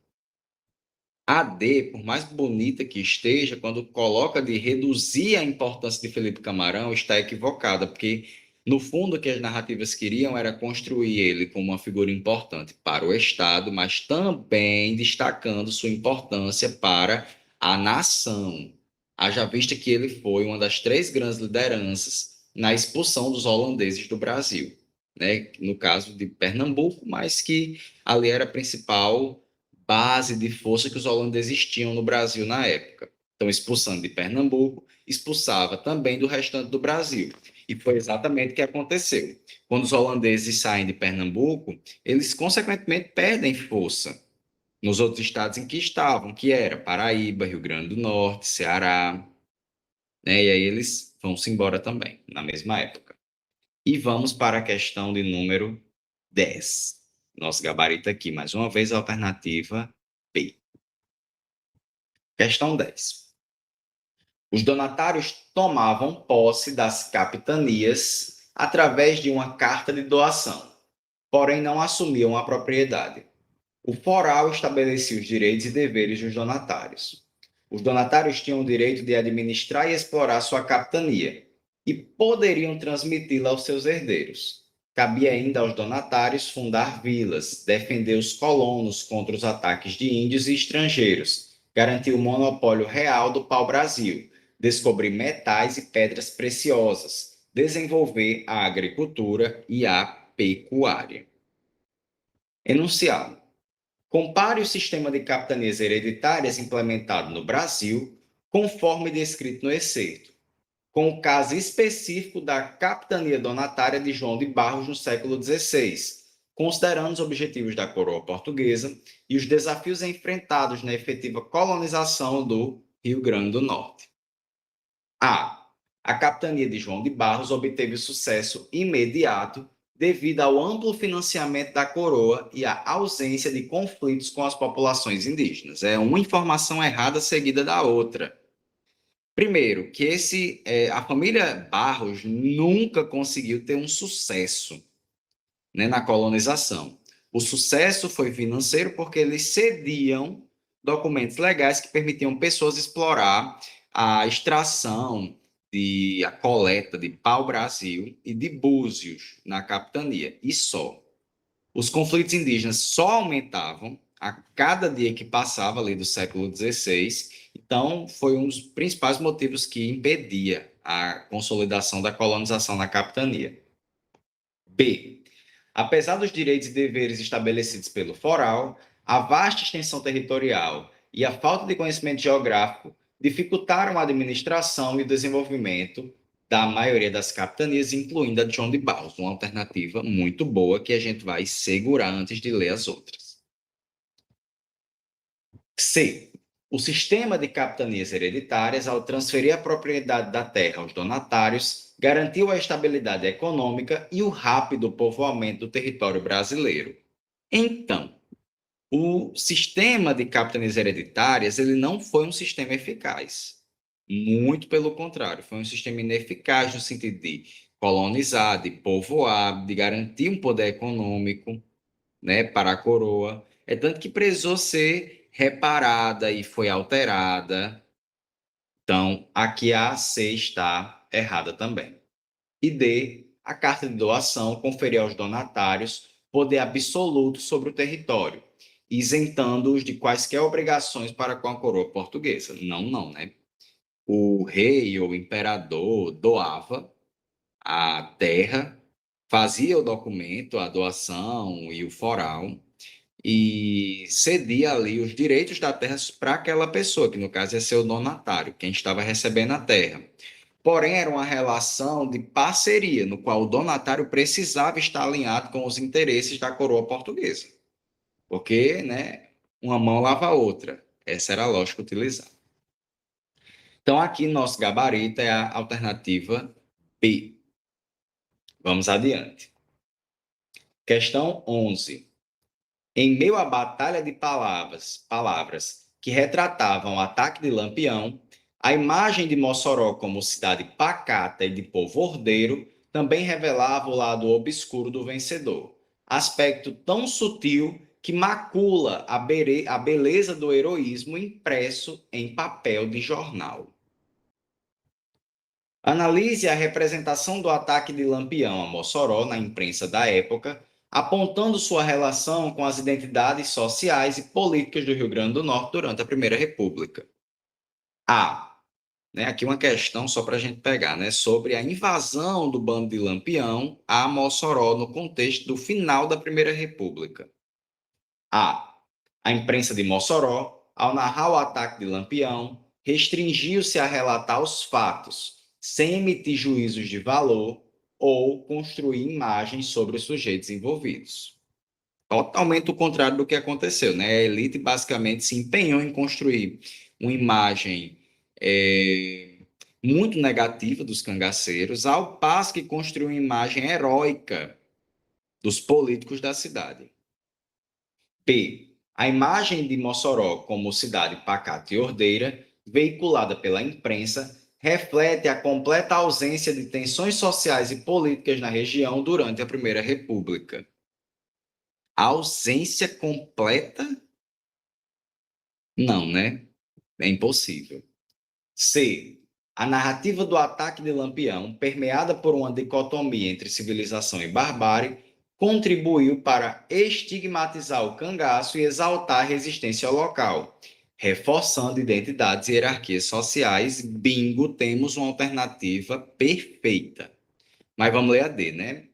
A D, por mais bonita que esteja, quando coloca de reduzir a importância de Felipe Camarão, está equivocada, porque no fundo o que as narrativas queriam era construir ele como uma figura importante para o Estado, mas também destacando sua importância para a nação. Haja vista que ele foi uma das três grandes lideranças na expulsão dos holandeses do Brasil, né? No caso de Pernambuco, mas que ali era a principal base de força que os holandeses tinham no Brasil na época. Então, expulsando de Pernambuco, expulsava também do restante do Brasil. E foi exatamente o que aconteceu. Quando os holandeses saem de Pernambuco, eles, consequentemente, perdem força nos outros estados em que estavam, que era Paraíba, Rio Grande do Norte, Ceará, né? E aí eles vão-se embora também, na mesma época. E vamos para a questão de número 10. Nosso gabarito aqui, mais uma vez, a alternativa B. Questão 10. Os donatários tomavam posse das capitanias através de uma carta de doação, porém não assumiam a propriedade. O foral estabelecia os direitos e deveres dos donatários. Os donatários tinham o direito de administrar e explorar sua capitania e poderiam transmiti-la aos seus herdeiros. Cabia ainda aos donatários fundar vilas, defender os colonos contra os ataques de índios e estrangeiros, garantir o monopólio real do pau-brasil, descobrir metais e pedras preciosas, desenvolver a agricultura e a pecuária. Enunciado. Compare o sistema de capitanias hereditárias implementado no Brasil, conforme descrito no excerto, com o caso específico da capitania donatária de João de Barros no século XVI, considerando os objetivos da coroa portuguesa e os desafios enfrentados na efetiva colonização do Rio Grande do Norte. A. A capitania de João de Barros obteve sucesso imediato devido ao amplo financiamento da coroa e à ausência de conflitos com as populações indígenas. É uma informação errada seguida da outra. Primeiro, que a família Barros nunca conseguiu ter um sucesso, né, na colonização. O sucesso foi financeiro porque eles cediam documentos legais que permitiam pessoas explorar a extração e a coleta de pau-brasil e de búzios na capitania, e só. Os conflitos indígenas só aumentavam a cada dia que passava ali do século XVI, então foi um dos principais motivos que impedia a consolidação da colonização na capitania. B. Apesar dos direitos e deveres estabelecidos pelo foral, a vasta extensão territorial e a falta de conhecimento geográfico dificultaram a administração e o desenvolvimento da maioria das capitanias, incluindo a de João de Barros, uma alternativa muito boa que a gente vai segurar antes de ler as outras. C. O sistema de capitanias hereditárias, ao transferir a propriedade da terra aos donatários, garantiu a estabilidade econômica e o rápido povoamento do território brasileiro. Então, o sistema de capitanias hereditárias ele não foi um sistema eficaz. Muito pelo contrário, foi um sistema ineficaz no sentido de colonizar, de povoar, de garantir um poder econômico, né, para a coroa. É tanto que precisou ser reparada e foi alterada. Então, aqui a C está errada também. E D, a carta de doação conferia aos donatários poder absoluto sobre o território, isentando-os de quaisquer obrigações para com a coroa portuguesa. Não, não, né? O rei ou imperador doava a terra, fazia o documento, a doação e o foral, e cedia ali os direitos da terra para aquela pessoa, que no caso ia ser o donatário, quem estava recebendo a terra. Porém, era uma relação de parceria, no qual o donatário precisava estar alinhado com os interesses da coroa portuguesa. Porque, né, uma mão lava a outra. Essa era a lógica utilizada. Então, aqui nosso gabarito é a alternativa B. Vamos adiante. Questão 11. Em meio à batalha de palavras que retratavam o ataque de Lampião, a imagem de Mossoró como cidade pacata e de povo ordeiro também revelava o lado obscuro do vencedor, aspecto tão sutil que macula a beleza do heroísmo impresso em papel de jornal. Analise a representação do ataque de Lampião a Mossoró na imprensa da época, apontando sua relação com as identidades sociais e políticas do Rio Grande do Norte durante a Primeira República. A. Aqui uma questão só para a gente pegar, sobre a invasão do bando de Lampião a Mossoró no contexto do final da Primeira República. A. A imprensa de Mossoró, ao narrar o ataque de Lampião, restringiu-se a relatar os fatos, sem emitir juízos de valor ou construir imagens sobre os sujeitos envolvidos. Totalmente o contrário do que aconteceu, né? A elite basicamente se empenhou em construir uma imagem muito negativa dos cangaceiros, ao passo que construiu uma imagem heróica dos políticos da cidade. P. A imagem de Mossoró como cidade pacata e ordeira, veiculada pela imprensa, reflete a completa ausência de tensões sociais e políticas na região durante a Primeira República. A ausência completa? Não, né? É impossível. C. A narrativa do ataque de Lampião, permeada por uma dicotomia entre civilização e barbárie, contribuiu para estigmatizar o cangaço e exaltar a resistência local, reforçando identidades e hierarquias sociais. Bingo, temos uma alternativa perfeita. Mas vamos ler a D, né?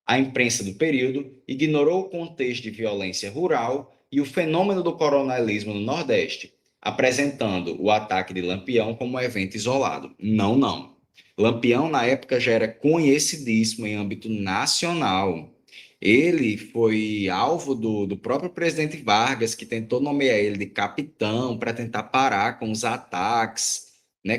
A imprensa do período ignorou o contexto de violência rural e o fenômeno do coronelismo no Nordeste, apresentando o ataque de Lampião como um evento isolado. Não, não. Lampião, na época, já era conhecidíssimo em âmbito nacional. Ele foi alvo do próprio presidente Vargas, que tentou nomear ele de capitão para tentar parar com os ataques,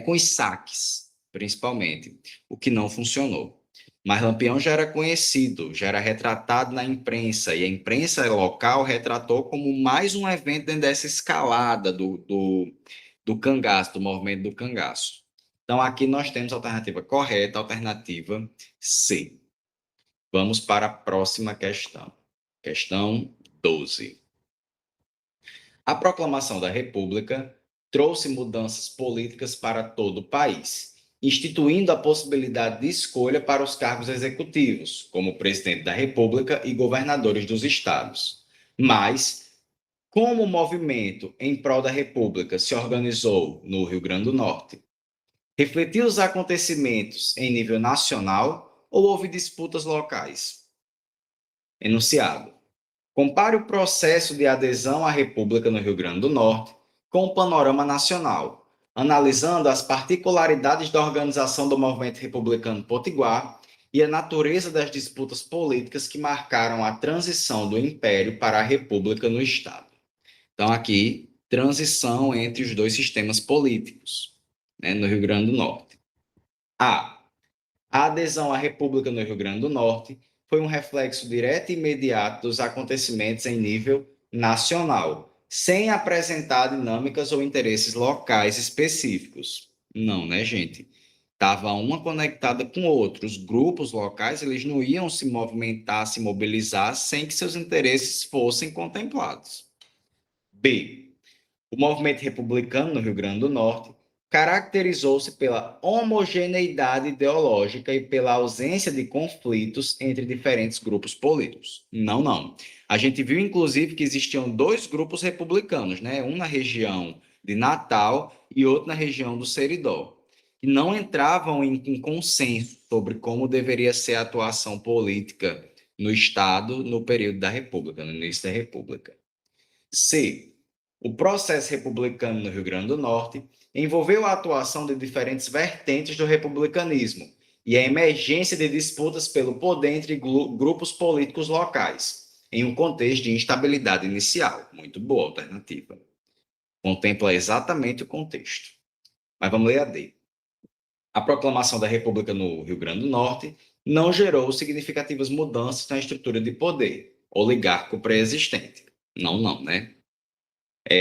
com os saques, principalmente, o que não funcionou. Mas Lampião já era conhecido, já era retratado na imprensa, e a imprensa local retratou como mais um evento dentro dessa escalada do cangaço, do movimento do cangaço. Então, aqui nós temos a alternativa correta, a alternativa C. Vamos para a próxima questão. Questão 12. A proclamação da República trouxe mudanças políticas para todo o país, instituindo a possibilidade de escolha para os cargos executivos, como presidente da República e governadores dos estados. Mas, como o movimento em prol da República se organizou no Rio Grande do Norte, refletiu os acontecimentos em nível nacional ou houve disputas locais? Enunciado. Compare o processo de adesão à República no Rio Grande do Norte com o panorama nacional, analisando as particularidades da organização do movimento republicano potiguar e a natureza das disputas políticas que marcaram a transição do Império para a República no Estado. Então, aqui, transição entre os dois sistemas políticos, no Rio Grande do Norte. A adesão à República no Rio Grande do Norte foi um reflexo direto e imediato dos acontecimentos em nível nacional, sem apresentar dinâmicas ou interesses locais específicos. Não, né, gente? Estava uma conectada com outra. Os grupos locais, eles não iam se movimentar, se mobilizar sem que seus interesses fossem contemplados. B. O movimento republicano no Rio Grande do Norte caracterizou-se pela homogeneidade ideológica e pela ausência de conflitos entre diferentes grupos políticos. Não, não. A gente viu, inclusive, que existiam dois grupos republicanos, né? Um na região de Natal e outro na região do Seridó, que não entravam em consenso sobre como deveria ser a atuação política no Estado no período da República, no início da República. C. O processo republicano no Rio Grande do Norte envolveu a atuação de diferentes vertentes do republicanismo e a emergência de disputas pelo poder entre grupos políticos locais, em um contexto de instabilidade inicial. Muito boa alternativa. Contempla exatamente o contexto. Mas vamos ler a D. A proclamação da República no Rio Grande do Norte não gerou significativas mudanças na estrutura de poder oligárquico pré-existente. Não, não, né?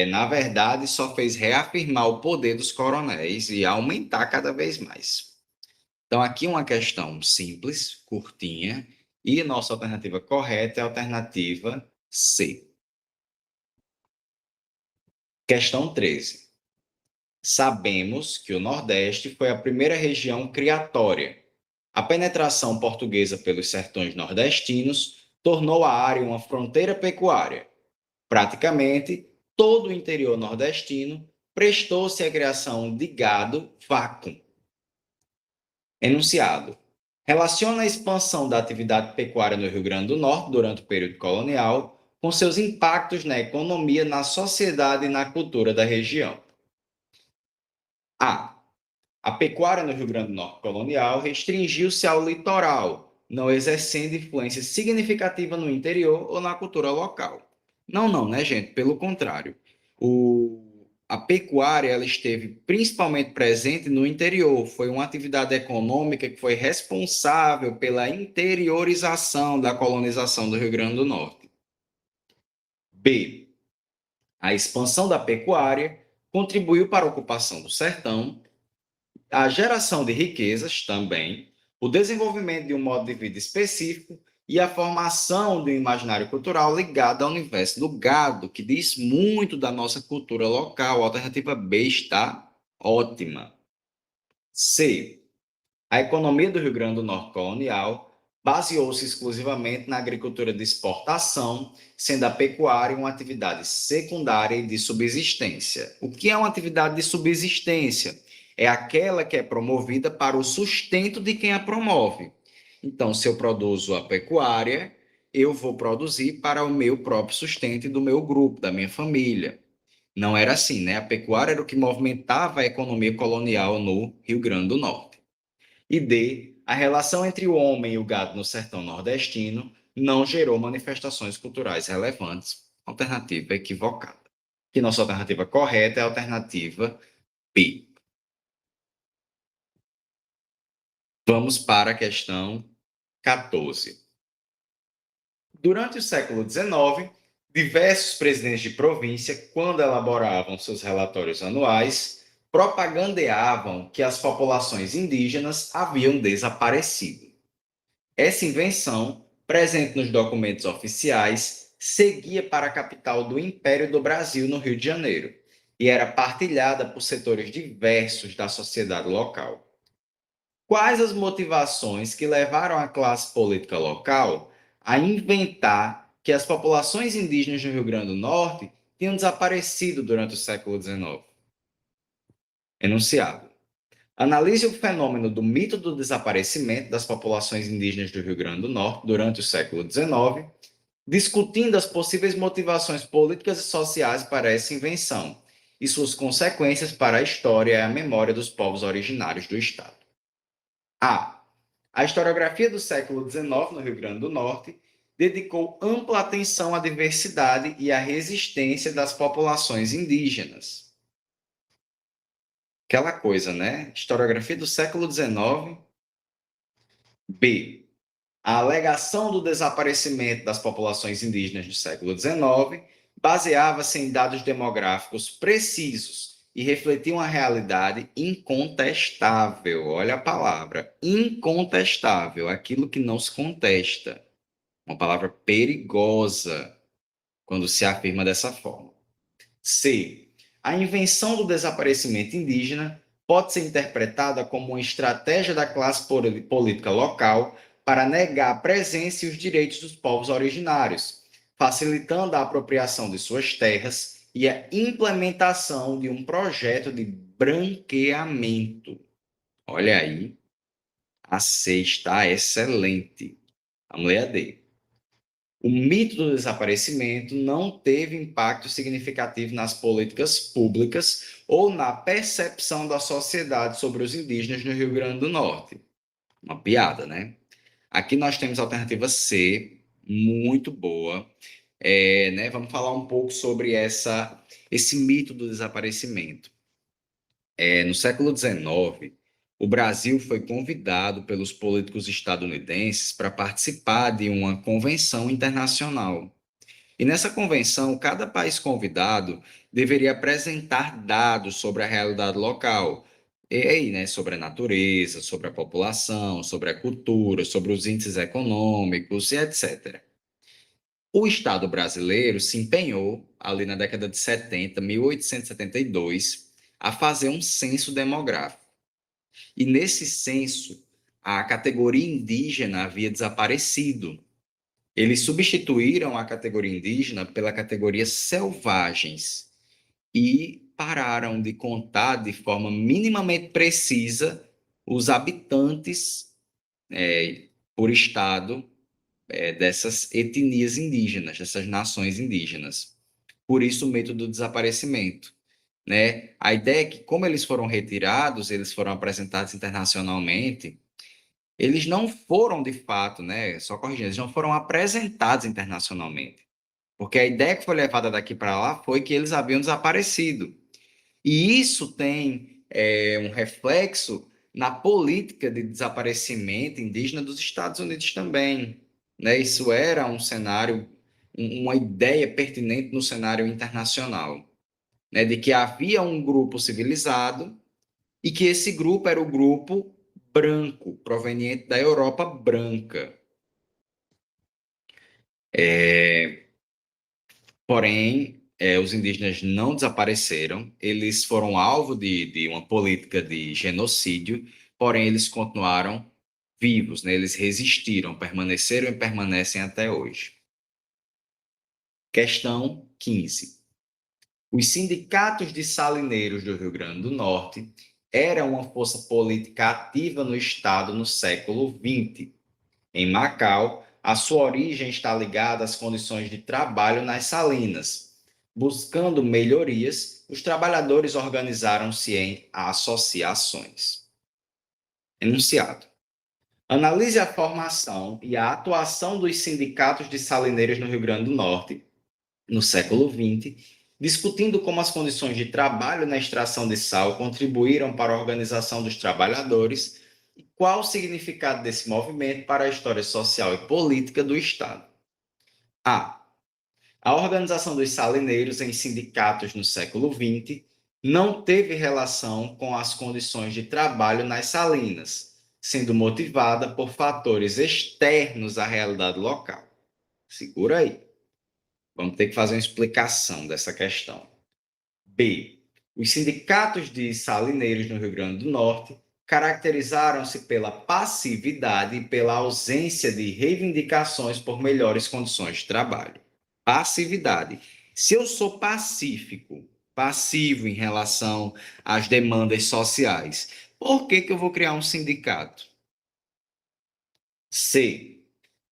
Na verdade, só fez reafirmar o poder dos coronéis e aumentar cada vez mais. Então, aqui uma questão simples, curtinha, e nossa alternativa correta é a alternativa C. Questão 13. Sabemos que o Nordeste foi a primeira região criatória. A penetração portuguesa pelos sertões nordestinos tornou a área uma fronteira pecuária. Praticamente, todo o interior nordestino prestou-se à criação de gado vacuum. Enunciado. Relaciona a expansão da atividade pecuária no Rio Grande do Norte durante o período colonial com seus impactos na economia, na sociedade e na cultura da região. A. A pecuária no Rio Grande do Norte colonial restringiu-se ao litoral, não exercendo influência significativa no interior ou na cultura local. Não, não, né, gente? Pelo contrário. A pecuária ela esteve principalmente presente no interior. Foi uma atividade econômica que foi responsável pela interiorização da colonização do Rio Grande do Norte. B. A expansão da pecuária contribuiu para a ocupação do sertão, a geração de riquezas também, o desenvolvimento de um modo de vida específico e a formação de um imaginário cultural ligado ao universo do gado, que diz muito da nossa cultura local. A alternativa B está ótima. C. A economia do Rio Grande do Norte colonial baseou-se exclusivamente na agricultura de exportação, sendo a pecuária uma atividade secundária e de subsistência. O que é uma atividade de subsistência? É aquela que é promovida para o sustento de quem a promove. Então, se eu produzo a pecuária, eu vou produzir para o meu próprio sustento e do meu grupo, da minha família. Não era assim, né? A pecuária era o que movimentava a economia colonial no Rio Grande do Norte. E D, a relação entre o homem e o gado no sertão nordestino não gerou manifestações culturais relevantes. Alternativa equivocada. Que nossa alternativa correta é a alternativa B. Vamos para a questão 14. Durante o século XIX, diversos presidentes de província, quando elaboravam seus relatórios anuais, propagandeavam que as populações indígenas haviam desaparecido. Essa invenção presente nos documentos oficiais, seguia para a capital do Império do Brasil, no Rio de Janeiro, e era partilhada por setores diversos da sociedade local. Quais as motivações que levaram a classe política local a inventar que as populações indígenas do Rio Grande do Norte tinham desaparecido durante o século XIX? Enunciado. Analise o fenômeno do mito do desaparecimento das populações indígenas do Rio Grande do Norte durante o século XIX, discutindo as possíveis motivações políticas e sociais para essa invenção e suas consequências para a história e a memória dos povos originários do Estado. A historiografia do século XIX no Rio Grande do Norte dedicou ampla atenção à diversidade e à resistência das populações indígenas. Aquela coisa, né? Historiografia do século XIX. B. A alegação do desaparecimento das populações indígenas do século XIX baseava-se em dados demográficos precisos e refletia uma realidade incontestável. Olha a palavra, incontestável, aquilo que não se contesta. Uma palavra perigosa quando se afirma dessa forma. C. A invenção do desaparecimento indígena pode ser interpretada como uma estratégia da classe política local para negar a presença e os direitos dos povos originários, facilitando a apropriação de suas terras e a implementação de um projeto de branqueamento. Olha aí, a C está excelente. Vamos ler a D. O mito do desaparecimento não teve impacto significativo nas políticas públicas ou na percepção da sociedade sobre os indígenas no Rio Grande do Norte. Uma piada, né? Aqui nós temos a alternativa C, muito boa. Né? Vamos falar um pouco sobre esse mito do desaparecimento. No século XIX, o Brasil foi convidado pelos políticos estadunidenses para participar de uma convenção internacional. E nessa convenção, cada país convidado deveria apresentar dados sobre a realidade local. E aí, né, sobre a natureza, sobre a população, sobre a cultura, sobre os índices econômicos e etc. O Estado brasileiro se empenhou, ali na década de 70, 1872, a fazer um censo demográfico. E nesse censo, a categoria indígena havia desaparecido. Eles substituíram a categoria indígena pela categoria selvagens e pararam de contar de forma minimamente precisa os habitantes por estado dessas etnias indígenas, dessas nações indígenas. Por isso o método do desaparecimento. Né? A ideia é que, como eles foram retirados, eles foram apresentados internacionalmente, eles não foram de fato, né? Só corrigindo, eles não foram apresentados internacionalmente. Porque a ideia que foi levada daqui para lá foi que eles haviam desaparecido. E isso tem um reflexo na política de desaparecimento indígena dos Estados Unidos também. Né? Isso era um cenário, uma ideia pertinente no cenário internacional, né? De que havia um grupo civilizado e que esse grupo era o grupo branco, proveniente da Europa branca. Porém, os indígenas não desapareceram, eles foram alvo de uma política de genocídio, porém eles continuaram vivos, né? Eles resistiram, permaneceram e permanecem até hoje. Questão 15. Os sindicatos de salineiros do Rio Grande do Norte eram uma força política ativa no Estado no século XX. Em Macau, a sua origem está ligada às condições de trabalho nas salinas. Buscando melhorias, os trabalhadores organizaram-se em associações. Enunciado. Analise a formação e a atuação dos sindicatos de salineiros no Rio Grande do Norte, no século XX, discutindo como as condições de trabalho na extração de sal contribuíram para a organização dos trabalhadores e qual o significado desse movimento para a história social e política do Estado. A organização dos salineiros em sindicatos no século XX não teve relação com as condições de trabalho nas salinas, sendo motivada por fatores externos à realidade local. Segura aí. Vamos ter que fazer uma explicação dessa questão. B. Os sindicatos de salineiros no Rio Grande do Norte caracterizaram-se pela passividade e pela ausência de reivindicações por melhores condições de trabalho. Passividade. Se eu sou passivo em relação às demandas sociais, por que eu vou criar um sindicato? C.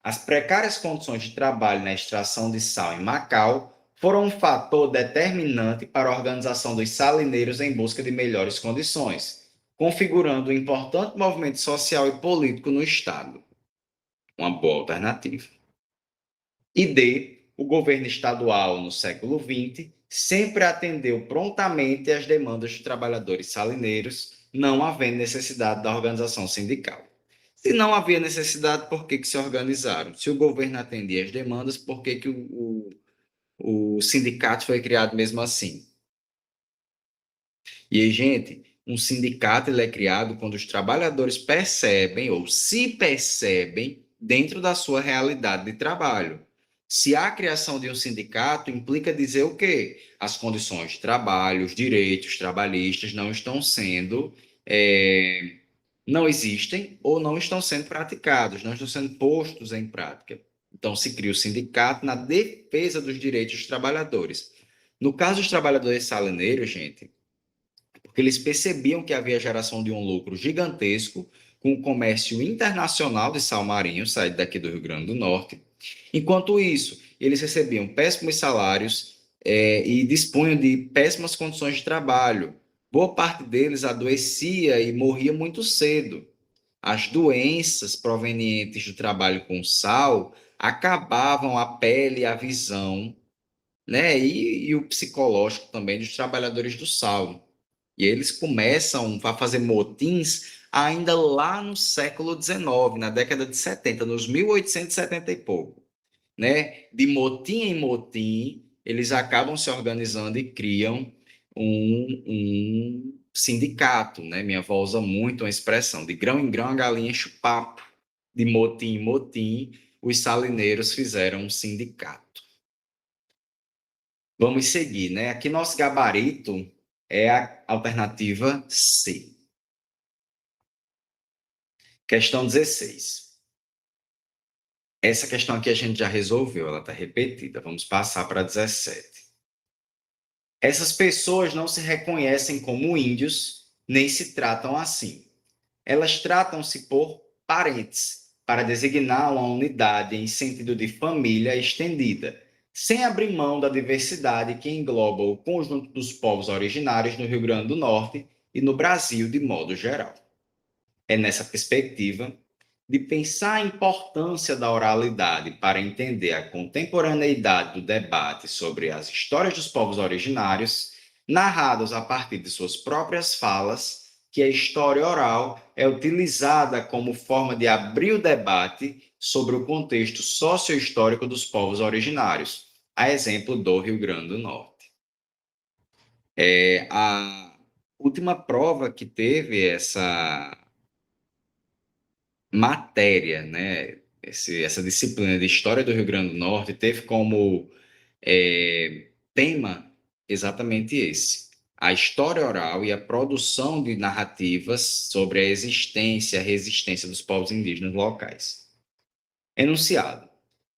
As precárias condições de trabalho na extração de sal em Macau foram um fator determinante para a organização dos salineiros em busca de melhores condições, configurando um importante movimento social e político no Estado. Uma boa alternativa. E D. O governo estadual, no século XX, sempre atendeu prontamente às demandas dos trabalhadores salineiros, não havendo necessidade da organização sindical. Se não havia necessidade, por que se organizaram? Se o governo atendia as demandas, por que o sindicato foi criado mesmo assim? E aí, gente, um sindicato ele é criado quando os trabalhadores percebem ou se percebem dentro da sua realidade de trabalho. Se há a criação de um sindicato, implica dizer o quê? As condições de trabalho, os direitos trabalhistas não estão sendo, não existem ou não estão sendo praticados, não estão sendo postos em prática. Então, se cria o sindicato na defesa dos direitos dos trabalhadores. No caso dos trabalhadores salineiros, gente, porque eles percebiam que havia geração de um lucro gigantesco com o comércio internacional de sal marinho, saído daqui do Rio Grande do Norte. Enquanto isso, eles recebiam péssimos salários e dispunham de péssimas condições de trabalho. Boa parte deles adoecia e morria muito cedo. As doenças provenientes do trabalho com sal acabavam a pele e a visão, né? E o psicológico também dos trabalhadores do sal. E eles começam a fazer motins ainda lá no século XIX, na década de 70, nos 1870 e pouco. Né? De motim em motim, eles acabam se organizando e criam um sindicato. Né? Minha avó usa muito uma expressão, de grão em grão a galinha enche o papo. De motim em motim, os salineiros fizeram um sindicato. Vamos seguir, né? Aqui nosso gabarito é a alternativa C. Questão 16. Essa questão aqui a gente já resolveu, ela está repetida. Vamos passar para 17. Essas pessoas não se reconhecem como índios, nem se tratam assim. Elas tratam-se por parentes, para designar uma unidade em sentido de família estendida, sem abrir mão da diversidade que engloba o conjunto dos povos originários no Rio Grande do Norte e no Brasil de modo geral. É nessa perspectiva de pensar a importância da oralidade para entender a contemporaneidade do debate sobre as histórias dos povos originários, narrados a partir de suas próprias falas, que a história oral é utilizada como forma de abrir o debate sobre o contexto sociohistórico dos povos originários, a exemplo do Rio Grande do Norte. A última prova que teve essa matéria, né? Essa disciplina de História do Rio Grande do Norte teve como tema exatamente esse: a história oral e a produção de narrativas sobre a existência e a resistência dos povos indígenas locais. Enunciado.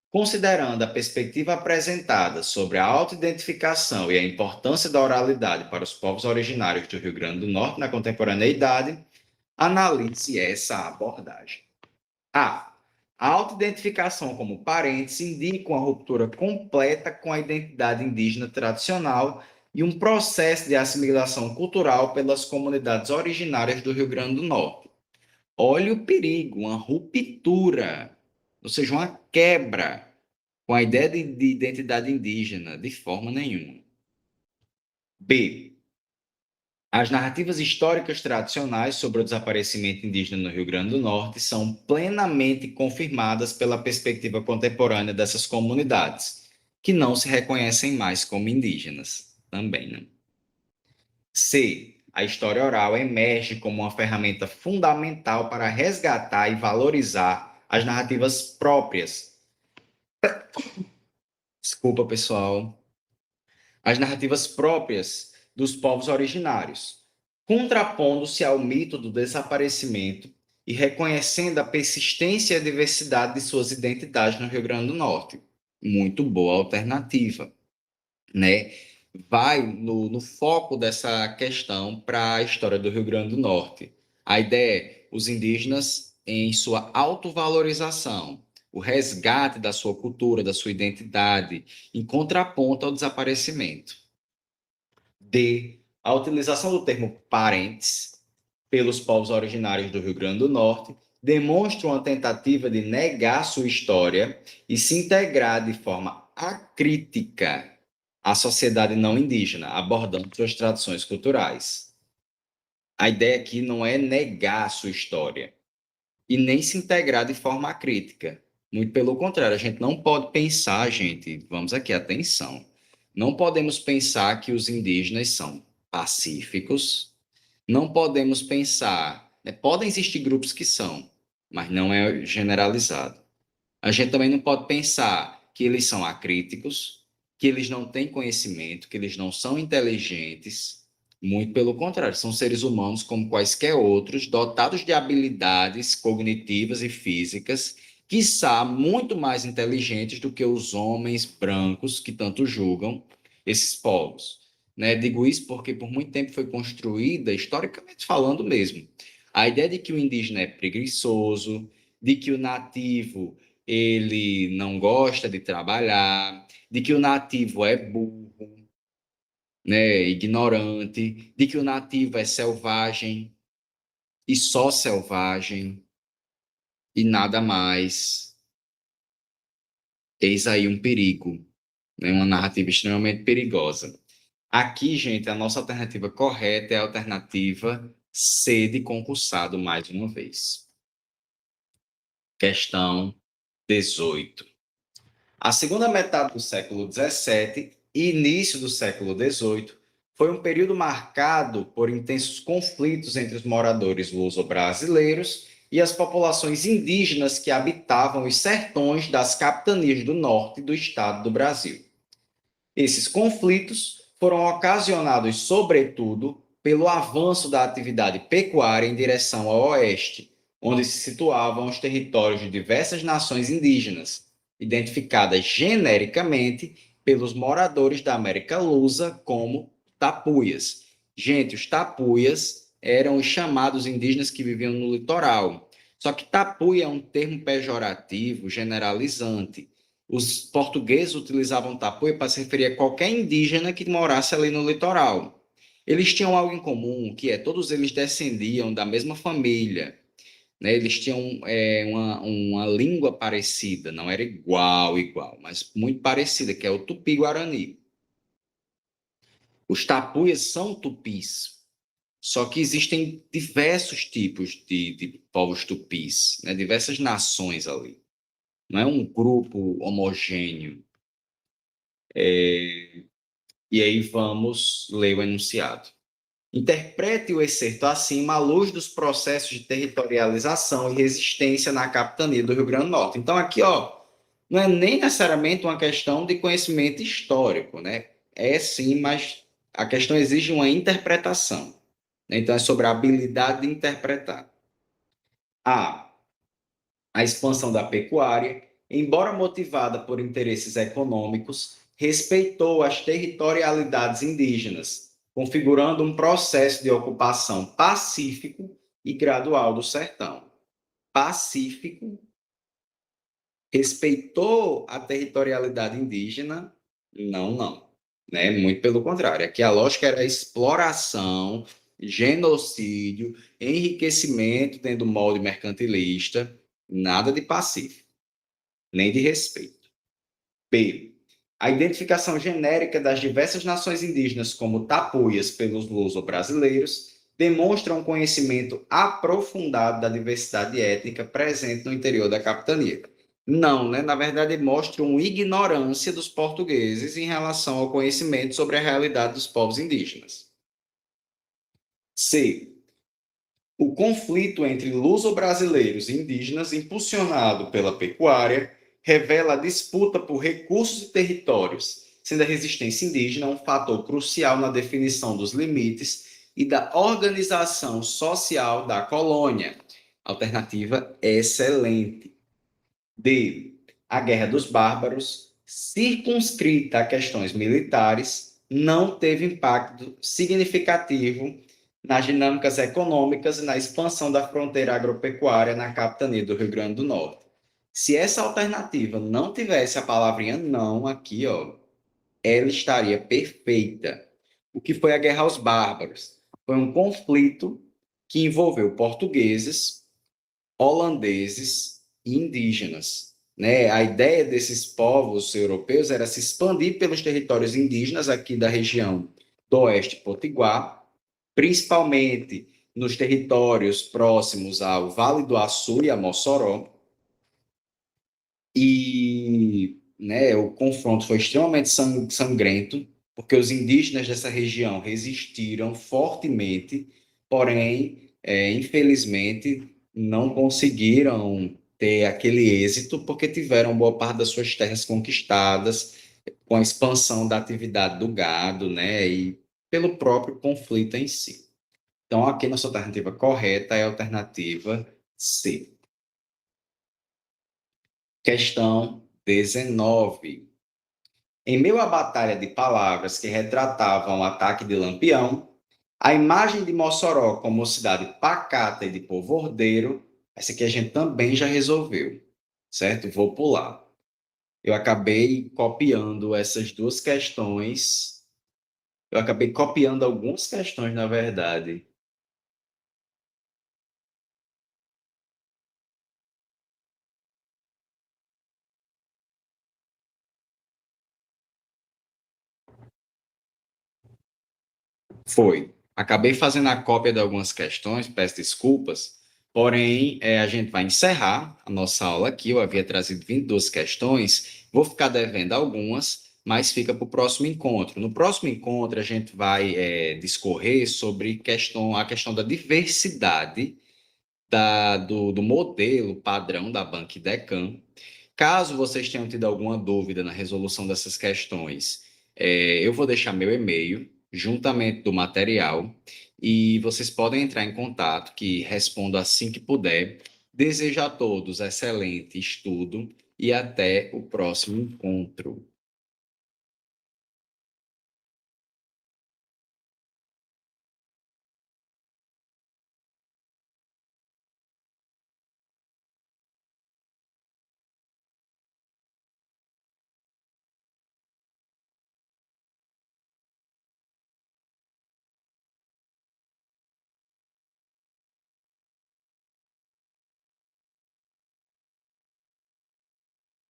Considerando a perspectiva apresentada sobre a autoidentificação e a importância da oralidade para os povos originários do Rio Grande do Norte na contemporaneidade, analise essa abordagem. A. A autoidentificação como parentes indica uma ruptura completa com a identidade indígena tradicional e um processo de assimilação cultural pelas comunidades originárias do Rio Grande do Norte. Olhe o perigo, uma ruptura, ou seja, uma quebra com a ideia de identidade indígena, de forma nenhuma. B. As narrativas históricas tradicionais sobre o desaparecimento indígena no Rio Grande do Norte são plenamente confirmadas pela perspectiva contemporânea dessas comunidades, que não se reconhecem mais como indígenas. Também, né? C. a história oral emerge como uma ferramenta fundamental para resgatar e valorizar as narrativas próprias. Desculpa, pessoal. As narrativas próprias dos povos originários, contrapondo-se ao mito do desaparecimento e reconhecendo a persistência e a diversidade de suas identidades no Rio Grande do Norte. Muito boa alternativa, né? Vai no foco dessa questão para a história do Rio Grande do Norte. A ideia é os indígenas em sua autovalorização, o resgate da sua cultura, da sua identidade, em contraponto ao desaparecimento. D. A utilização do termo parentes pelos povos originários do Rio Grande do Norte demonstra uma tentativa de negar sua história e se integrar de forma acrítica à sociedade não indígena, abordando suas tradições culturais. A ideia aqui não é negar sua história e nem se integrar de forma acrítica. Muito pelo contrário, a gente não pode pensar, gente, vamos aqui, atenção, não podemos pensar que os indígenas são pacíficos, não podemos pensar, né, podem existir grupos que são, mas não é generalizado. A gente também não pode pensar que eles são acríticos, que eles não têm conhecimento, que eles não são inteligentes. Muito pelo contrário, são seres humanos como quaisquer outros, dotados de habilidades cognitivas e físicas, quiçá muito mais inteligentes do que os homens brancos que tanto julgam esses povos. Né? Digo isso porque por muito tempo foi construída, historicamente falando mesmo, a ideia de que o indígena é preguiçoso, de que o nativo ele não gosta de trabalhar, de que o nativo é burro, né, ignorante, de que o nativo é selvagem e só selvagem e nada mais. Eis aí um perigo, né, uma narrativa extremamente perigosa. Aqui, gente, a nossa alternativa correta é a alternativa C de concursado mais uma vez. Questão 18. A segunda metade do século XVII e início do século XVIII foi um período marcado por intensos conflitos entre os moradores luso-brasileiros e as populações indígenas que habitavam os sertões das capitanias do norte do estado do Brasil. Esses conflitos foram ocasionados, sobretudo, pelo avanço da atividade pecuária em direção ao oeste, onde se situavam os territórios de diversas nações indígenas, identificadas genericamente pelos moradores da América Lusa como tapuias. Gente, os tapuias eram os chamados indígenas que viviam no litoral. Só que tapuia é um termo pejorativo, generalizante. Os portugueses utilizavam tapuia para se referir a qualquer indígena que morasse ali no litoral. Eles tinham algo em comum, que é todos eles descendiam da mesma família, né? Eles tinham uma língua parecida, não era igual, mas muito parecida, que é o tupi-guarani. Os tapuias são tupis, só que existem diversos tipos de povos tupis, né? Diversas nações ali. Não é um grupo homogêneo. E aí vamos ler o enunciado. Interprete o excerto acima à luz dos processos de territorialização e resistência na capitania do Rio Grande do Norte. Então, aqui, ó, não é nem necessariamente uma questão de conhecimento histórico, né? É sim, mas a questão exige uma interpretação. Então, é sobre a habilidade de interpretar. A expansão da pecuária, embora motivada por interesses econômicos, respeitou as territorialidades indígenas, configurando um processo de ocupação pacífico e gradual do sertão. Pacífico, respeitou a territorialidade indígena? Não, não. Né? Muito pelo contrário. Aqui a lógica era exploração, genocídio, enriquecimento dentro do molde mercantilista, nada de pacífico, nem de respeito. B. A identificação genérica das diversas nações indígenas como tapuias pelos luso-brasileiros demonstra um conhecimento aprofundado da diversidade étnica presente no interior da capitania. Não, né? Na verdade, mostra uma ignorância dos portugueses em relação ao conhecimento sobre a realidade dos povos indígenas. C. O conflito entre luso-brasileiros e indígenas, impulsionado pela pecuária, revela a disputa por recursos e territórios, sendo a resistência indígena um fator crucial na definição dos limites e da organização social da colônia. Alternativa excelente. D. A Guerra dos Bárbaros, circunscrita a questões militares, não teve impacto significativo nas dinâmicas econômicas e na expansão da fronteira agropecuária na capitania do Rio Grande do Norte. Se essa alternativa não tivesse a palavrinha não aqui, ó, ela estaria perfeita. O que foi a Guerra aos Bárbaros? Foi um conflito que envolveu portugueses, holandeses e indígenas. Né? A ideia desses povos europeus era se expandir pelos territórios indígenas aqui da região do Oeste Potiguar, principalmente nos territórios próximos ao Vale do Açu e a Mossoró. E né, o confronto foi extremamente sangrento, porque os indígenas dessa região resistiram fortemente, porém, infelizmente, não conseguiram ter aquele êxito, porque tiveram boa parte das suas terras conquistadas com a expansão da atividade do gado, né, e pelo próprio conflito em si. Então, aqui nossa alternativa correta é a alternativa C. Questão 19. Em meio à batalha de palavras que retratavam o ataque de Lampião, a imagem de Mossoró como cidade pacata e de povo ordeiro, essa aqui a gente também já resolveu, certo? Vou pular. Eu acabei copiando essas duas questões. Eu acabei copiando algumas questões, na verdade. Foi. Acabei fazendo a cópia de algumas questões, peço desculpas, porém, a gente vai encerrar a nossa aula aqui. Eu havia trazido 22 questões, vou ficar devendo algumas, mas fica para o próximo encontro. No próximo encontro, a gente vai discorrer sobre a questão da diversidade do modelo padrão da Banco Decam. Caso vocês tenham tido alguma dúvida na resolução dessas questões, eu vou deixar meu e-mail juntamente do material e vocês podem entrar em contato, que respondo assim que puder. Desejo a todos excelente estudo e até o próximo encontro.